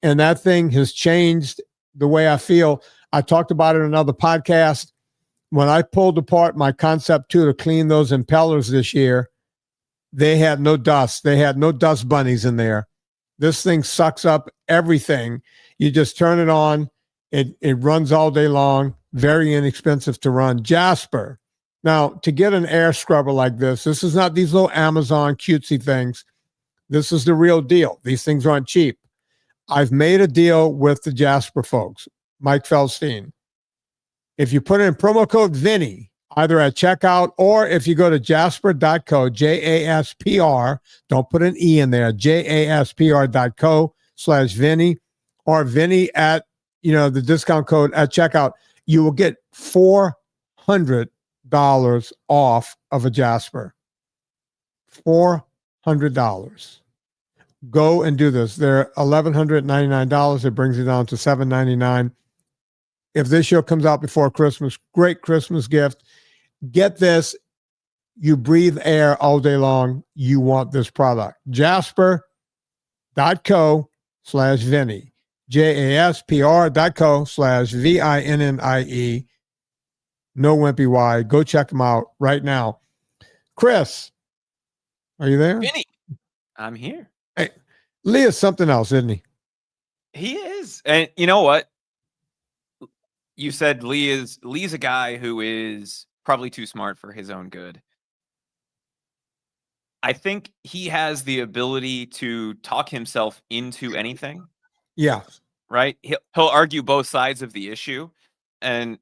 [SPEAKER 1] And that thing has changed the way I feel. I talked about it in another podcast. When I pulled apart my Concept 2 to clean those impellers this year, they had no dust. They had no dust bunnies in there. This thing sucks up everything. You just turn it on. It runs all day long. Very inexpensive to run. Jasper. Now, to get an air scrubber like this is not these little Amazon cutesy things. This is the real deal. These things aren't cheap. I've made a deal with the Jasper folks, Mike Feldstein. If you put in promo code Vinnie, either at checkout or if you go to jasper.co, JASPR, don't put an E in there, JASPR.co/Vinnie, or Vinnie at, the discount code at checkout, you will get $400 off of a Jasper. $400. Go and do this. They're $1,199. It brings it down to $799. If this show comes out before Christmas, great Christmas gift. Get this. You breathe air all day long. You want this product. Jasper.co/Vinnie. JASPR.co/VINNIE. No wimpy Y. Go check them out right now. Chris, are you there?
[SPEAKER 2] Vinnie, I'm here.
[SPEAKER 1] Hey, Lee is something else, isn't he?
[SPEAKER 2] He is. And you know what? You said Lee's a guy who is probably too smart for his own good. I think he has the ability to talk himself into anything.
[SPEAKER 1] Yeah.
[SPEAKER 2] Right? He'll argue both sides of the issue. And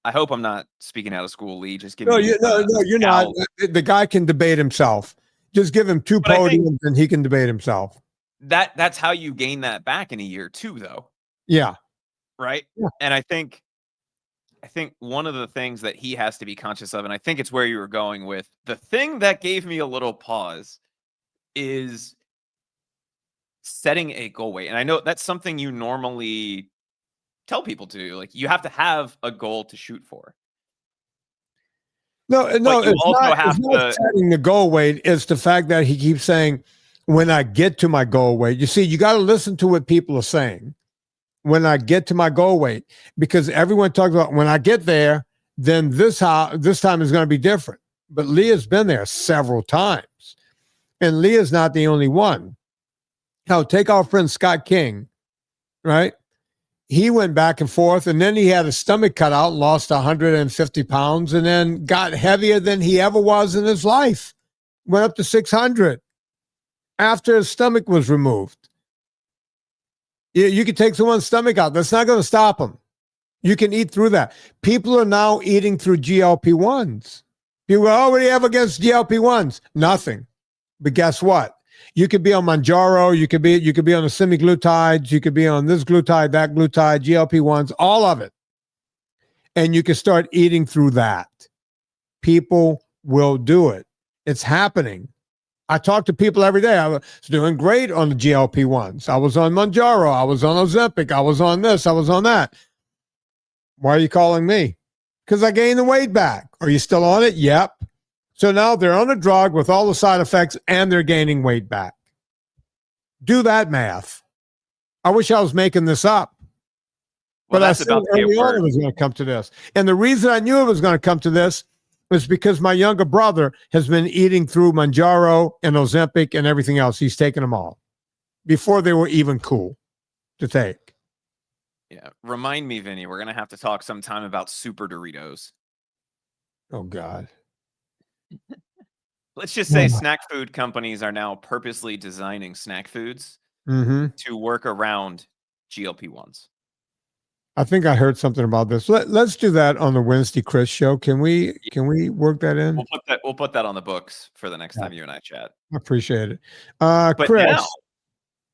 [SPEAKER 2] I hope I'm not speaking out of school, Lee. Just give me
[SPEAKER 1] you're not. The guy can debate himself. Just give him two podiums and he can debate himself.
[SPEAKER 2] That's how you gain that back in a year too, though.
[SPEAKER 1] Yeah.
[SPEAKER 2] Right.
[SPEAKER 1] Yeah.
[SPEAKER 2] And I think one of the things that he has to be conscious of, and I think it's where you were going with, the thing that gave me a little pause is setting a goal weight. And I know that's something you normally tell people to do. Like, you have to have a goal to shoot for.
[SPEAKER 1] No, it's
[SPEAKER 2] not
[SPEAKER 1] setting the goal weight. It's the fact that he keeps saying, when I get to my goal weight. You see, you got to listen to what people are saying. When I get to my goal weight, because everyone talks about when I get there, then this time is going to be different. But Leah's been there several times, and Leah's not the only one. Now, take our friend Scott King, right? He went back and forth, and then he had his stomach cut out, lost 150 pounds, and then got heavier than he ever was in his life. Went up to 600 after his stomach was removed. You can take someone's stomach out. That's not going to stop them. You can eat through that. People are now eating through GLP-1s. People go, oh, what do you have against GLP-1s? Nothing. But guess what? You could be on Mounjaro. You could be on the semaglutides. You could be on this glutide, that glutide, GLP-1s, all of it. And you can start eating through that. People will do it. It's happening. I talk to people every day. I was doing great on the GLP-1s. I was on Mounjaro. I was on Ozempic. I was on this. I was on that. Why are you calling me? Because I gained the weight back. Are you still on it? Yep. So now they're on a drug with all the side effects and they're gaining weight back. Do that math. I wish I was making this up.
[SPEAKER 2] Well,
[SPEAKER 1] but I said early on it was going to come to this. And the reason I knew it was going to come to this was because my younger brother has been eating through Mounjaro and Ozempic and everything else. He's taken them all before they were even cool to take.
[SPEAKER 2] Yeah. Remind me, Vinny, we're going to have to talk sometime about Super Doritos.
[SPEAKER 1] Oh, God.
[SPEAKER 2] Let's just say snack food companies are now purposely designing snack foods to work around GLP-1s.
[SPEAKER 1] I think I heard something about this. Let's do that on the Wednesday Chris show. Can we work that in?
[SPEAKER 2] We'll put that on the books for the next time you and I chat.
[SPEAKER 1] I appreciate it.
[SPEAKER 2] But
[SPEAKER 1] Chris,
[SPEAKER 2] now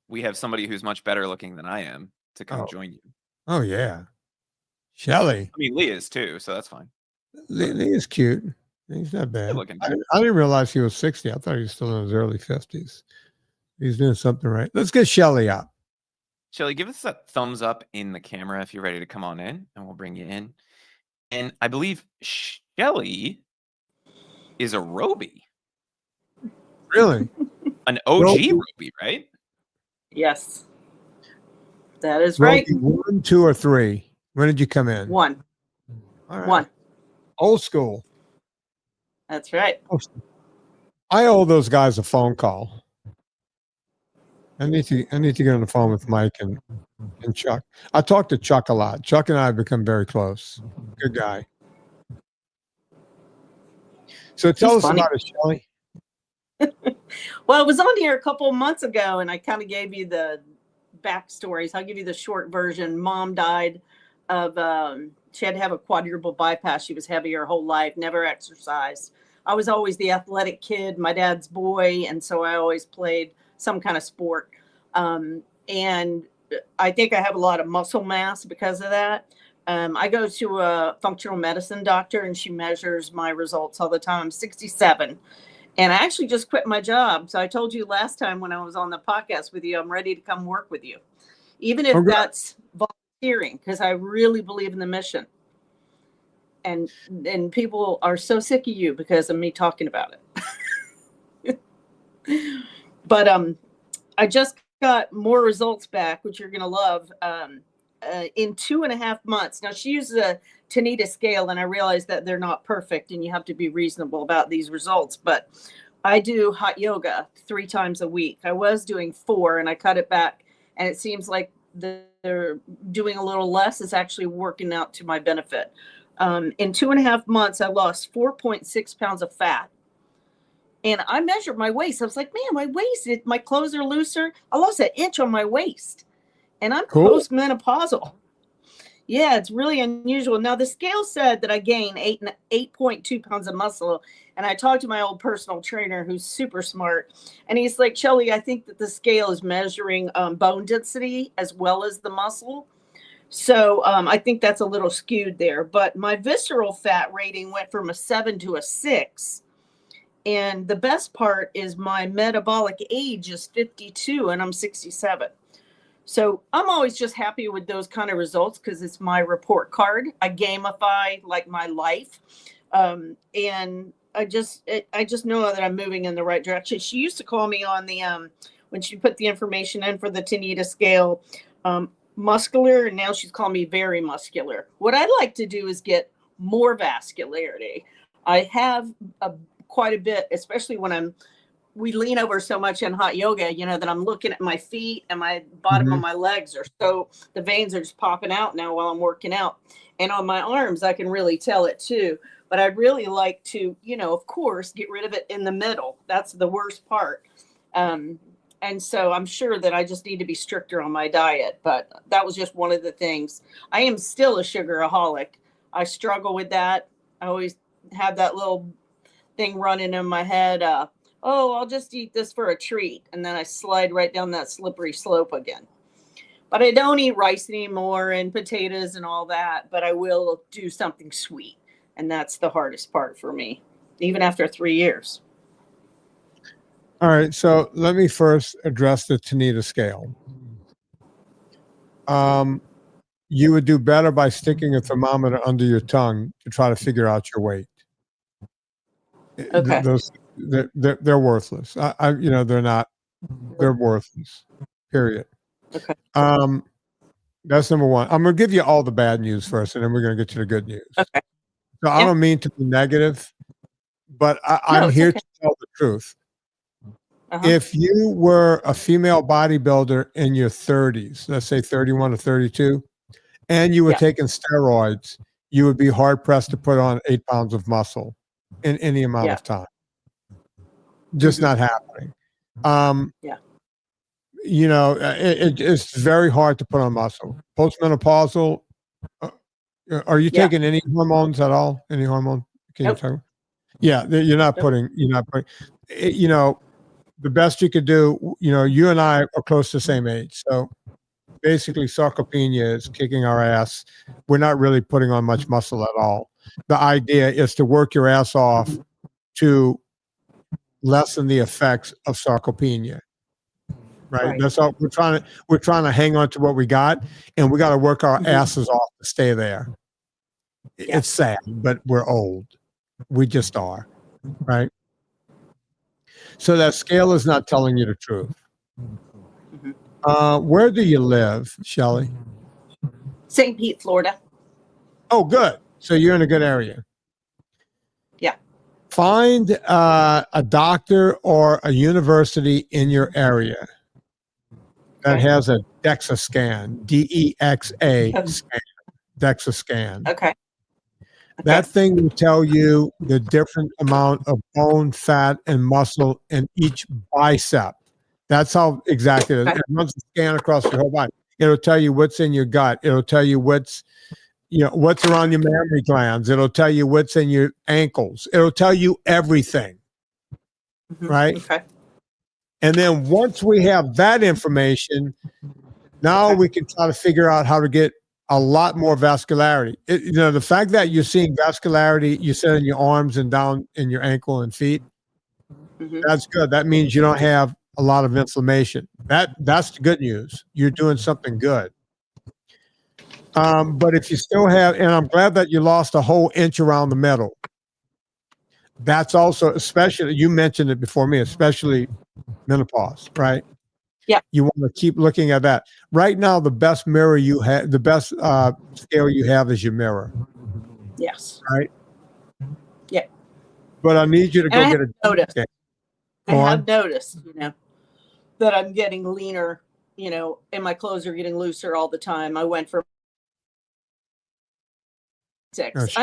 [SPEAKER 2] we have somebody who's much better looking than I am to come join you.
[SPEAKER 1] Oh yeah, Shelly.
[SPEAKER 2] I mean, Lee is too, so that's fine.
[SPEAKER 1] Lee is cute. He's not bad.
[SPEAKER 2] Looking
[SPEAKER 1] I didn't realize he was 60. I thought he was still in his early 50s. He's doing something right. Let's get Shelly up.
[SPEAKER 2] Shelly, give us a thumbs up in the camera if you're ready to come on in, and we'll bring you in. And I believe Shelly is a Roby.
[SPEAKER 1] Really?
[SPEAKER 2] An OG Roby, right?
[SPEAKER 4] Yes. That is right.
[SPEAKER 1] 1, 2, or 3? When did you come in?
[SPEAKER 4] 1.
[SPEAKER 1] All right.
[SPEAKER 4] 1.
[SPEAKER 1] Old school.
[SPEAKER 4] That's right.
[SPEAKER 1] I owe those guys a phone call. I need to get on the phone with Mike and Chuck. I talk to Chuck a lot. Chuck and I have become very close. Good guy. So tell
[SPEAKER 4] He's
[SPEAKER 1] us
[SPEAKER 4] funny.
[SPEAKER 1] about it, Shelly.
[SPEAKER 4] Well, I was on here a couple of months ago, and I kind of gave you the backstories. I'll give you the short version. Mom died of, she had to have a quadruple bypass. She was heavy her whole life, never exercised. I was always the athletic kid, my dad's boy, and so I always played some kind of sport. And I think I have a lot of muscle mass because of that. I go to a functional medicine doctor, and she measures my results all the time. I'm 67. And I actually just quit my job. So I told you last time when I was on the podcast with you, I'm ready to come work with you, even if that's volunteering, because I really believe in the mission. And people are so sick of you because of me talking about it. But I just got more results back, which you're going to love, in 2.5 months. Now, she uses a Tanita scale, and I realize that they're not perfect, and you have to be reasonable about these results. But I do hot yoga 3 times a week. I was doing 4, and I cut it back, and it seems like they're doing a little less is actually working out to my benefit. In 2.5 months, I lost 4.6 pounds of fat. And I measured my waist. I was like, man, my waist, my clothes are looser. I lost an inch on my waist. And I'm postmenopausal. Yeah, it's really unusual. Now, the scale said that I gained 8.2 pounds of muscle. And I talked to my old personal trainer, who's super smart. And he's like, Shelly, I think that the scale is measuring bone density as well as the muscle. So I think that's a little skewed there. But my visceral fat rating went from a 7 to a 6. And the best part is my metabolic age is 52 and I'm 67. So I'm always just happy with those kind of results because it's my report card. I gamify like my life. And I just know that I'm moving in the right direction. She used to call me on the, when she put the information in for the Tanita scale, muscular, and now she's calling me very muscular. What I like to do is get more vascularity. I have quite a bit, especially when we lean over so much in hot yoga, that I'm looking at my feet and my bottom of my legs so the veins are just popping out now while I'm working out. And on my arms, I can really tell it too. But I'd really like to, of course, get rid of it in the middle. That's the worst part. And so I'm sure that I just need to be stricter on my diet. But that was just one of the things. I am still a sugaraholic. I struggle with that. I always have that little thing running in my head. I'll just eat this for a treat. And then I slide right down that slippery slope again. But I don't eat rice anymore and potatoes and all that. But I will do something sweet. And that's the hardest part for me, even after 3 years.
[SPEAKER 1] All right, so let me first address the Tanita scale. You would do better by sticking a thermometer under your tongue to try to figure out your weight.
[SPEAKER 4] Okay.
[SPEAKER 1] They're worthless. They're not. They're worthless. Period.
[SPEAKER 4] Okay.
[SPEAKER 1] That's number one. I'm going to give you all the bad news first, and then we're going to get to the good news.
[SPEAKER 4] Okay.
[SPEAKER 1] So I don't mean to be negative, but I'm here to tell the truth. If you were a female bodybuilder in your 30s, let's say 31 or 32, and you were taking steroids, you would be hard pressed to put on 8 pounds of muscle in any amount of time. Just not happening. It's very hard to put on muscle. Postmenopausal. Are you taking any hormones at all? Any hormone? Can you talk? Yeah, you're not putting. The best you could do, you and I are close to the same age. So basically sarcopenia is kicking our ass. We're not really putting on much muscle at all. The idea is to work your ass off to lessen the effects of sarcopenia. Right? That's all we're trying to hang on to what we got, and we got to work our asses off to stay there. It's sad, but we're old. We just are. Right? So that scale is not telling you the truth. Where do you live, Shelly?
[SPEAKER 4] St. Pete, Florida.
[SPEAKER 1] Oh, good. So you're in a good area.
[SPEAKER 4] Yeah.
[SPEAKER 1] Find a doctor or a university in your area that
[SPEAKER 4] Okay.
[SPEAKER 1] has a DEXA scan, DEXA
[SPEAKER 4] Okay.
[SPEAKER 1] scan, DEXA scan.
[SPEAKER 4] Okay.
[SPEAKER 1] That thing will tell you the different amount of bone, fat, and muscle in each bicep. That's how exactly it is.
[SPEAKER 4] Okay.
[SPEAKER 1] It runs a scan across your whole body. It'll tell you what's in your gut. It'll tell you what's around your mammary glands. It'll tell you what's in your ankles. It'll tell you everything, right?
[SPEAKER 4] Okay.
[SPEAKER 1] And then once we have that information, now we can try to figure out how to get a lot more vascularity. The fact that you're seeing vascularity, you said in your arms and down in your ankle and feet, that's good. That means you don't have a lot of inflammation. That's the good news. You're doing something good. But if you still have, and I'm glad that you lost a whole inch around the middle. That's also, especially, you mentioned it before me, especially menopause, right?
[SPEAKER 4] Yeah.
[SPEAKER 1] You want to keep looking at that. Right now, the best mirror you have, the best scale you have is your mirror.
[SPEAKER 4] Yes.
[SPEAKER 1] Right?
[SPEAKER 4] Yeah.
[SPEAKER 1] But I need you to go get a
[SPEAKER 4] notice.
[SPEAKER 1] scan.
[SPEAKER 4] I have noticed, that I'm getting leaner, and my clothes are getting looser all the time. I went from 6.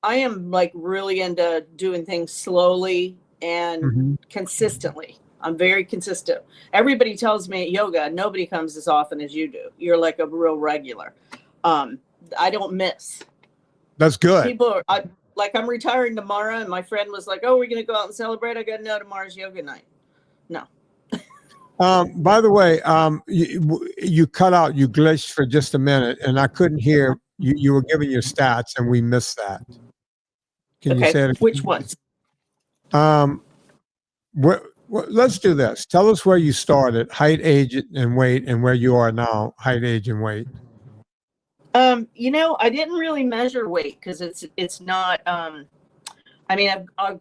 [SPEAKER 4] I am like really into doing things slowly and consistently. I'm very consistent. Everybody tells me at yoga, nobody comes as often as you do. You're like a real regular. I don't miss.
[SPEAKER 1] That's good.
[SPEAKER 4] People are I'm retiring tomorrow, and my friend was like, "Oh, we're gonna go out and celebrate." I go, "No, tomorrow's yoga night." No.
[SPEAKER 1] By the way, you cut out, you glitched for just a minute, and I couldn't hear you. You were giving your stats, and we missed that. Can you say it again?
[SPEAKER 4] Which ones?
[SPEAKER 1] Let's do this. Tell us where you started, height, age, and weight, and where you are now, height, age, and weight.
[SPEAKER 4] I didn't really measure weight because it's not. I've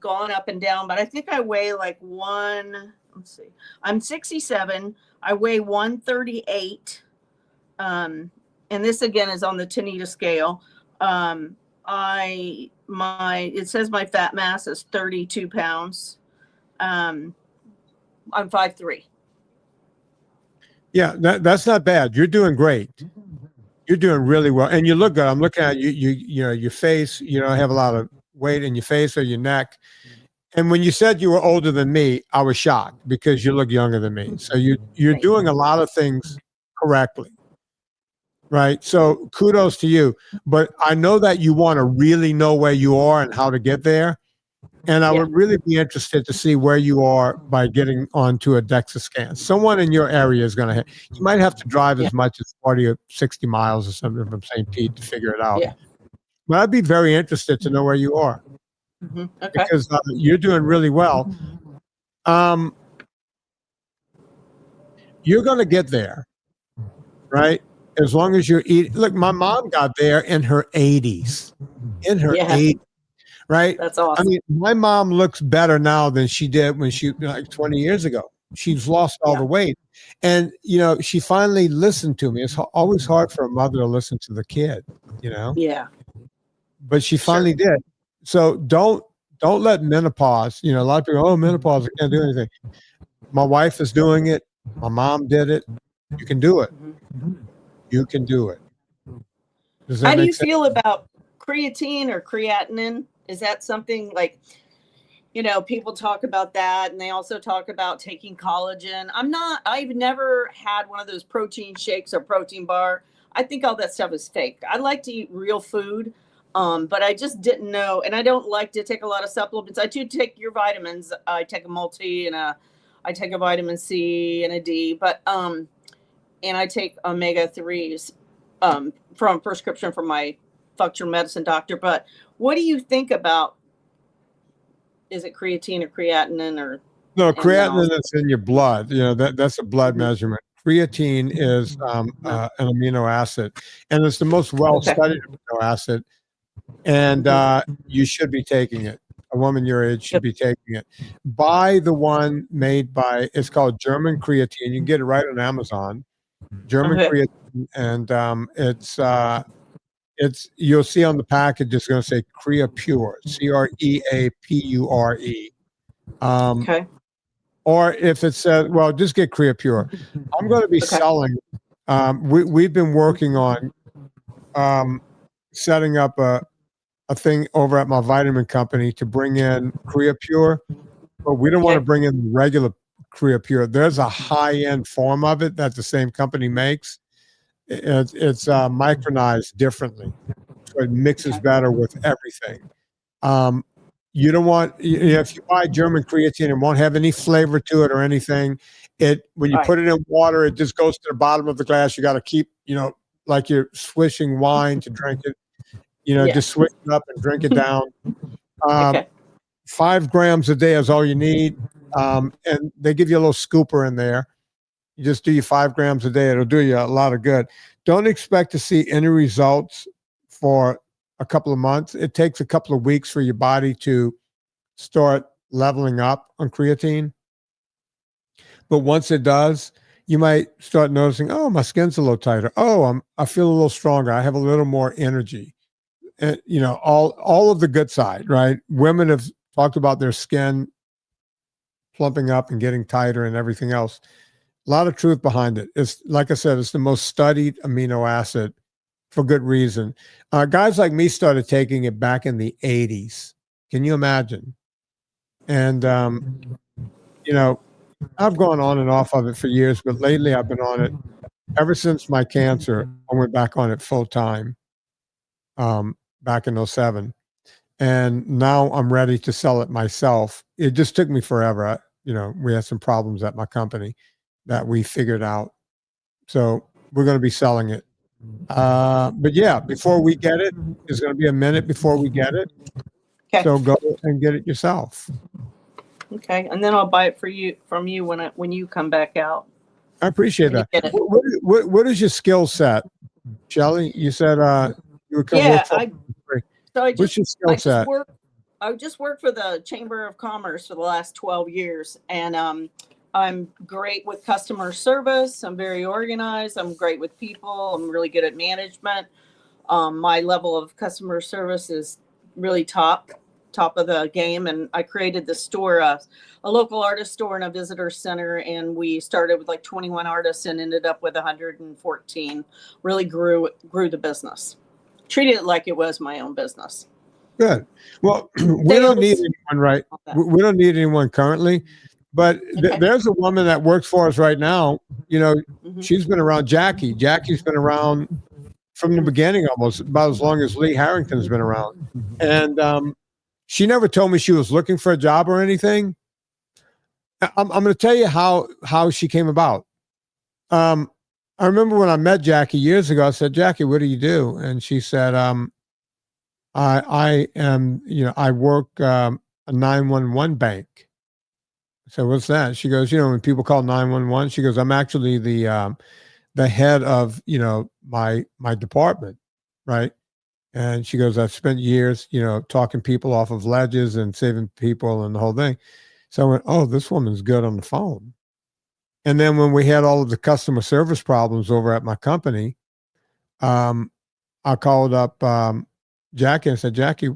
[SPEAKER 4] gone up and down, but I think I weigh like let's see. I'm 67. I weigh 138. And this again is on the Tanita scale. It says my fat mass is 32 pounds. I'm 5'3".
[SPEAKER 1] Yeah, that's not bad. You're doing great. You're doing really well, and you look good. I'm looking at you. Your face. You don't have a lot of weight in your face or your neck. And when you said you were older than me, I was shocked because you look younger than me. So you're doing a lot of things correctly, right? So kudos to you. But I know that you want to really know where you are and how to get there. And I would really be interested to see where you are by getting onto a DEXA scan. Someone in your area is going to you might have to drive as much as 40 or 60 miles or something from St. Pete to figure it out. Yeah. But I'd be very interested to know where you are.
[SPEAKER 4] Okay.
[SPEAKER 1] Because you're doing really well. You're going to get there, right? As long as you're eating. Look, my mom got there in her 80s. In her 80s. Right.
[SPEAKER 4] That's awesome.
[SPEAKER 1] I mean, my mom looks better now than she did when she like 20 years ago. She's lost all the weight. And, she finally listened to me. It's always hard for a mother to listen to the kid,
[SPEAKER 4] Yeah.
[SPEAKER 1] But she finally did. So don't let menopause, a lot of people, menopause, I can't do anything. My wife is doing it. My mom did it. You can do it. You can do it.
[SPEAKER 4] How do you feel about creatine or creatinine? Is that something like, people talk about that, and they also talk about taking collagen. I've never had one of those protein shakes or protein bar. I think all that stuff is fake. I like to eat real food, but I just didn't know. And I don't like to take a lot of supplements. I do take your vitamins. I take a multi and I take a vitamin C and a D, but, and I take omega-3s, from prescription from my functional medicine doctor. But what do you think about, is it creatine or creatinine or?
[SPEAKER 1] No, creatinine is in your blood. That's a blood measurement. Creatine is an amino acid, and it's the most well-studied amino acid. And you should be taking it. A woman your age should be taking it. Buy the one made by, it's called German creatine. You can get it right on Amazon. German creatine, and it's you'll see on the package it's going to say Crea Pure, CREAPURE. or if it says, well, just get CreaPure. I'm going to be
[SPEAKER 4] Okay.
[SPEAKER 1] selling. We've been working on setting up a thing over at my vitamin company to bring in CreaPure, but we don't want to
[SPEAKER 4] Okay.
[SPEAKER 1] bring in regular CreaPure. There's a high-end form of it that the same company makes. It's micronized differently, so it mixes better with everything. You don't want, if you buy German creatine, it won't have any flavor to it or anything. When you
[SPEAKER 4] Right.
[SPEAKER 1] put it in water, it just goes to the bottom of the glass. You got to keep, like you're swishing wine to drink it.
[SPEAKER 4] Yeah.
[SPEAKER 1] Just switch it up and drink it down.
[SPEAKER 4] Okay.
[SPEAKER 1] 5 grams a day is all you need. And they give you a little scooper in there. You just do your 5 grams a day. It'll do you a lot of good. Don't expect to see any results for a couple of months. It takes a couple of weeks for your body to start leveling up on creatine. But once it does, you might start noticing, oh, my skin's a little tighter. Oh, I feel a little stronger. I have a little more energy. And, all of the good side, right? Women have talked about their skin plumping up and getting tighter and everything else. A lot of truth behind it. It's, like I said, it's the most studied amino acid for good reason. Guys like me started taking it back in the 80s. Can you imagine? And, I've gone on and off of it for years, but lately I've been on it ever since my cancer. I went back on it full time back in 07. And now I'm ready to sell it myself. It just took me forever. We had some problems at my company that we figured out. So we're going to be selling it. But yeah, before we get it, it's going to be a minute before we get it.
[SPEAKER 4] Okay.
[SPEAKER 1] So go and get it yourself.
[SPEAKER 4] Okay. And then I'll buy it from you when you come back out.
[SPEAKER 1] I appreciate
[SPEAKER 4] When you
[SPEAKER 1] that.
[SPEAKER 4] get it.
[SPEAKER 1] What is your skill set, Shelly? You said you would come work for free. What's your skill set?
[SPEAKER 4] I just worked for the Chamber of Commerce for the last 12 years. And I'm great with customer service. I'm very organized. I'm great with people. I'm really good at management. My level of customer service is really top of the game. And I created the store, a local artist store and a visitor center. And we started with like 21 artists and ended up with 114. Really grew the business. Treated it like it was my own business.
[SPEAKER 1] Good. Well, we don't need anyone, right? We don't need anyone currently. But there's a woman that works for us right now. She's been around Jackie. Jackie's been around from the beginning, almost about as long as Lee Harrington's been around. And she never told me she was looking for a job or anything. I'm going to tell you how she came about. I remember when I met Jackie years ago, I said, Jackie, what do you do? And she said, I am, I work a 911 bank. So what's that? She goes, when people call 911, she goes, I'm actually the head of, my department. Right. And she goes, I've spent years, talking people off of ledges and saving people and the whole thing. So I went, oh, this woman's good on the phone. And then when we had all of the customer service problems over at my company, I called up Jackie and said, Jackie,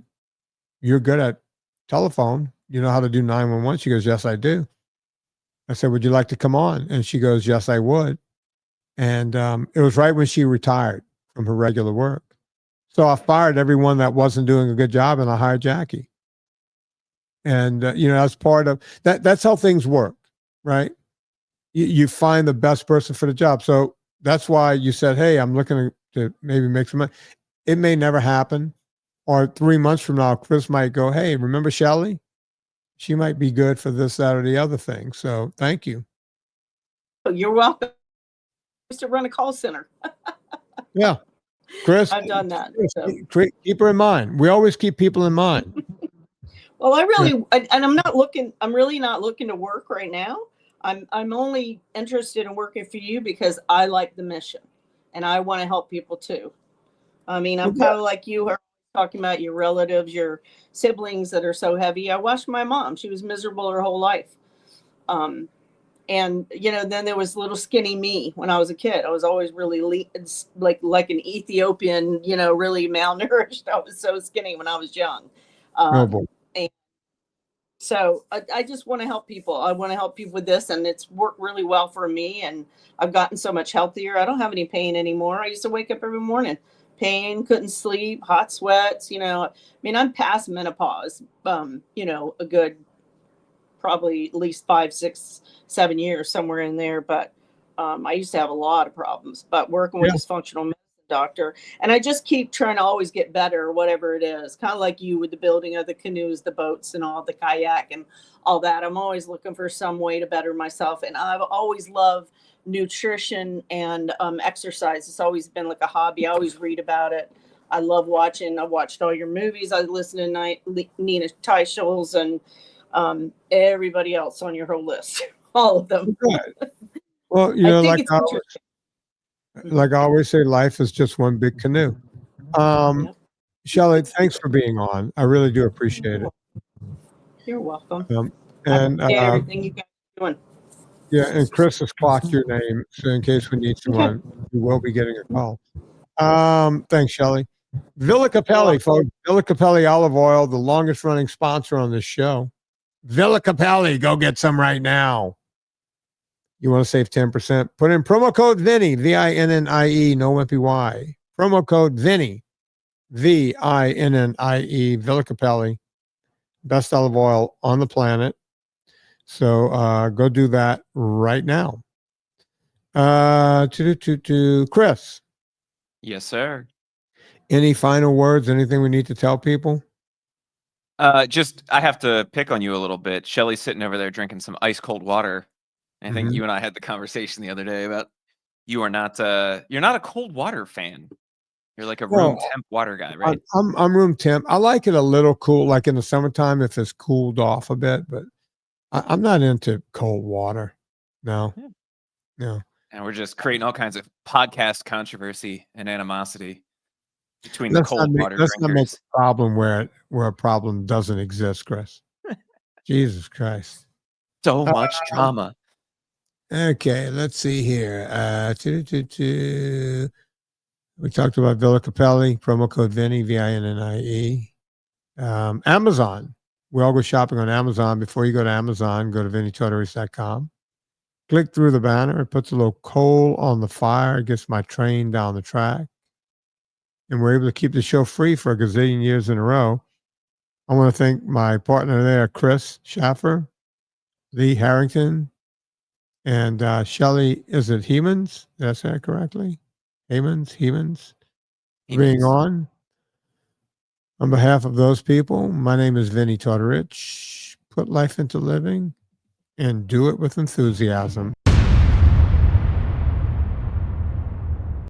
[SPEAKER 1] you're good at telephone. You know how to do 911? She goes, yes, I do. I said, would you like to come on? And she goes, yes, I would. And it was right when she retired from her regular work. So I fired everyone that wasn't doing a good job and I hired Jackie. And, that's part of that. That's how things work, right? You find the best person for the job. So that's why you said, hey, I'm looking to maybe make some money. It may never happen. Or 3 months from now, Chris might go, hey, remember Shelly? She might be good for this, that, or the other thing. So thank you.
[SPEAKER 4] You're welcome. I used to run a call center.
[SPEAKER 1] Yeah. Chris,
[SPEAKER 4] I've done that. So.
[SPEAKER 1] Keep her in mind. We always keep people in mind.
[SPEAKER 4] Well, I'm really not looking to work right now. I'm only interested in working for you because I like the mission and I want to help people too. I mean, I'm kind of like you are talking about your relatives, your siblings that are so heavy. I watched my mom. She was miserable her whole life. And, then there was little skinny me when I was a kid. I was always really like an Ethiopian, really malnourished. I was so skinny when I was young. And So I just want to help people. I want to help people with this, and it's worked really well for me. And I've gotten so much healthier. I don't have any pain anymore. I used to wake up every morning, pain, couldn't sleep, hot sweats. I mean, I'm past menopause. A good probably at least 5, 6, 7 years, somewhere in there. But I used to have a lot of problems. But working with dysfunctional medicine doctor, and I just keep trying to always get better, whatever it is, kind of like you with the building of the canoes, the boats, and all the kayak and all that. I'm always looking for some way to better myself, and I've always loved nutrition and exercise. It's always been like a hobby. I always read about it. I love watching. I watched all your movies. I listen to Nina Teichel's and everybody else on your whole list, all of them.
[SPEAKER 1] Well, like I always say, life is just one big canoe. Shelly, thanks for being on. I really do appreciate it.
[SPEAKER 4] You're welcome.
[SPEAKER 1] And
[SPEAKER 4] everything you guys are doing.
[SPEAKER 1] Yeah, and Chris has clocked your name, so in case we need someone, we will be getting a call. Thanks, Shelly. Villa Capelli, folks. Villa Capelli olive oil, the longest running sponsor on this show. Villa Capelli, go get some right now. You want to save 10%? Put in promo code Vinnie, VINNIE, no MPY. Promo code Vinnie, VINNIE, Villa Capelli, best olive oil on the planet. So go do that right now. Chris.
[SPEAKER 2] Yes, sir.
[SPEAKER 1] Any final words? Anything we need to tell people?
[SPEAKER 2] Just I have to pick on you a little bit. Shelly's sitting over there drinking some ice cold water. I think you and I had the conversation the other day about you're not a cold water fan. You're like a room temp water guy, right?
[SPEAKER 1] I'm room temp. I like it a little cool, like in the summertime if it's cooled off a bit, but I'm not into cold water. No.
[SPEAKER 2] And we're just creating all kinds of podcast controversy and animosity between the cold water drinkers.
[SPEAKER 1] Let's not make a problem where a problem doesn't exist, Chris. Jesus Christ.
[SPEAKER 2] So much drama.
[SPEAKER 1] Okay, let's see here. We talked about Villa Capelli, promo code Vinnie, VINNIE. Amazon. We all go shopping on Amazon. Before you go to Amazon, go to VinnieTortorich.com. Click through the banner. It puts a little coal on the fire. It gets my train down the track. And we're able to keep the show free for a gazillion years in a row. I want to thank my partner there, Chris Shaffer, Lee Harrington, and Shelly, is it Hemans? Did I say it correctly? Hemans? Being on. On behalf of those people, my name is Vinnie Tortorich. Put life into living and do it with enthusiasm.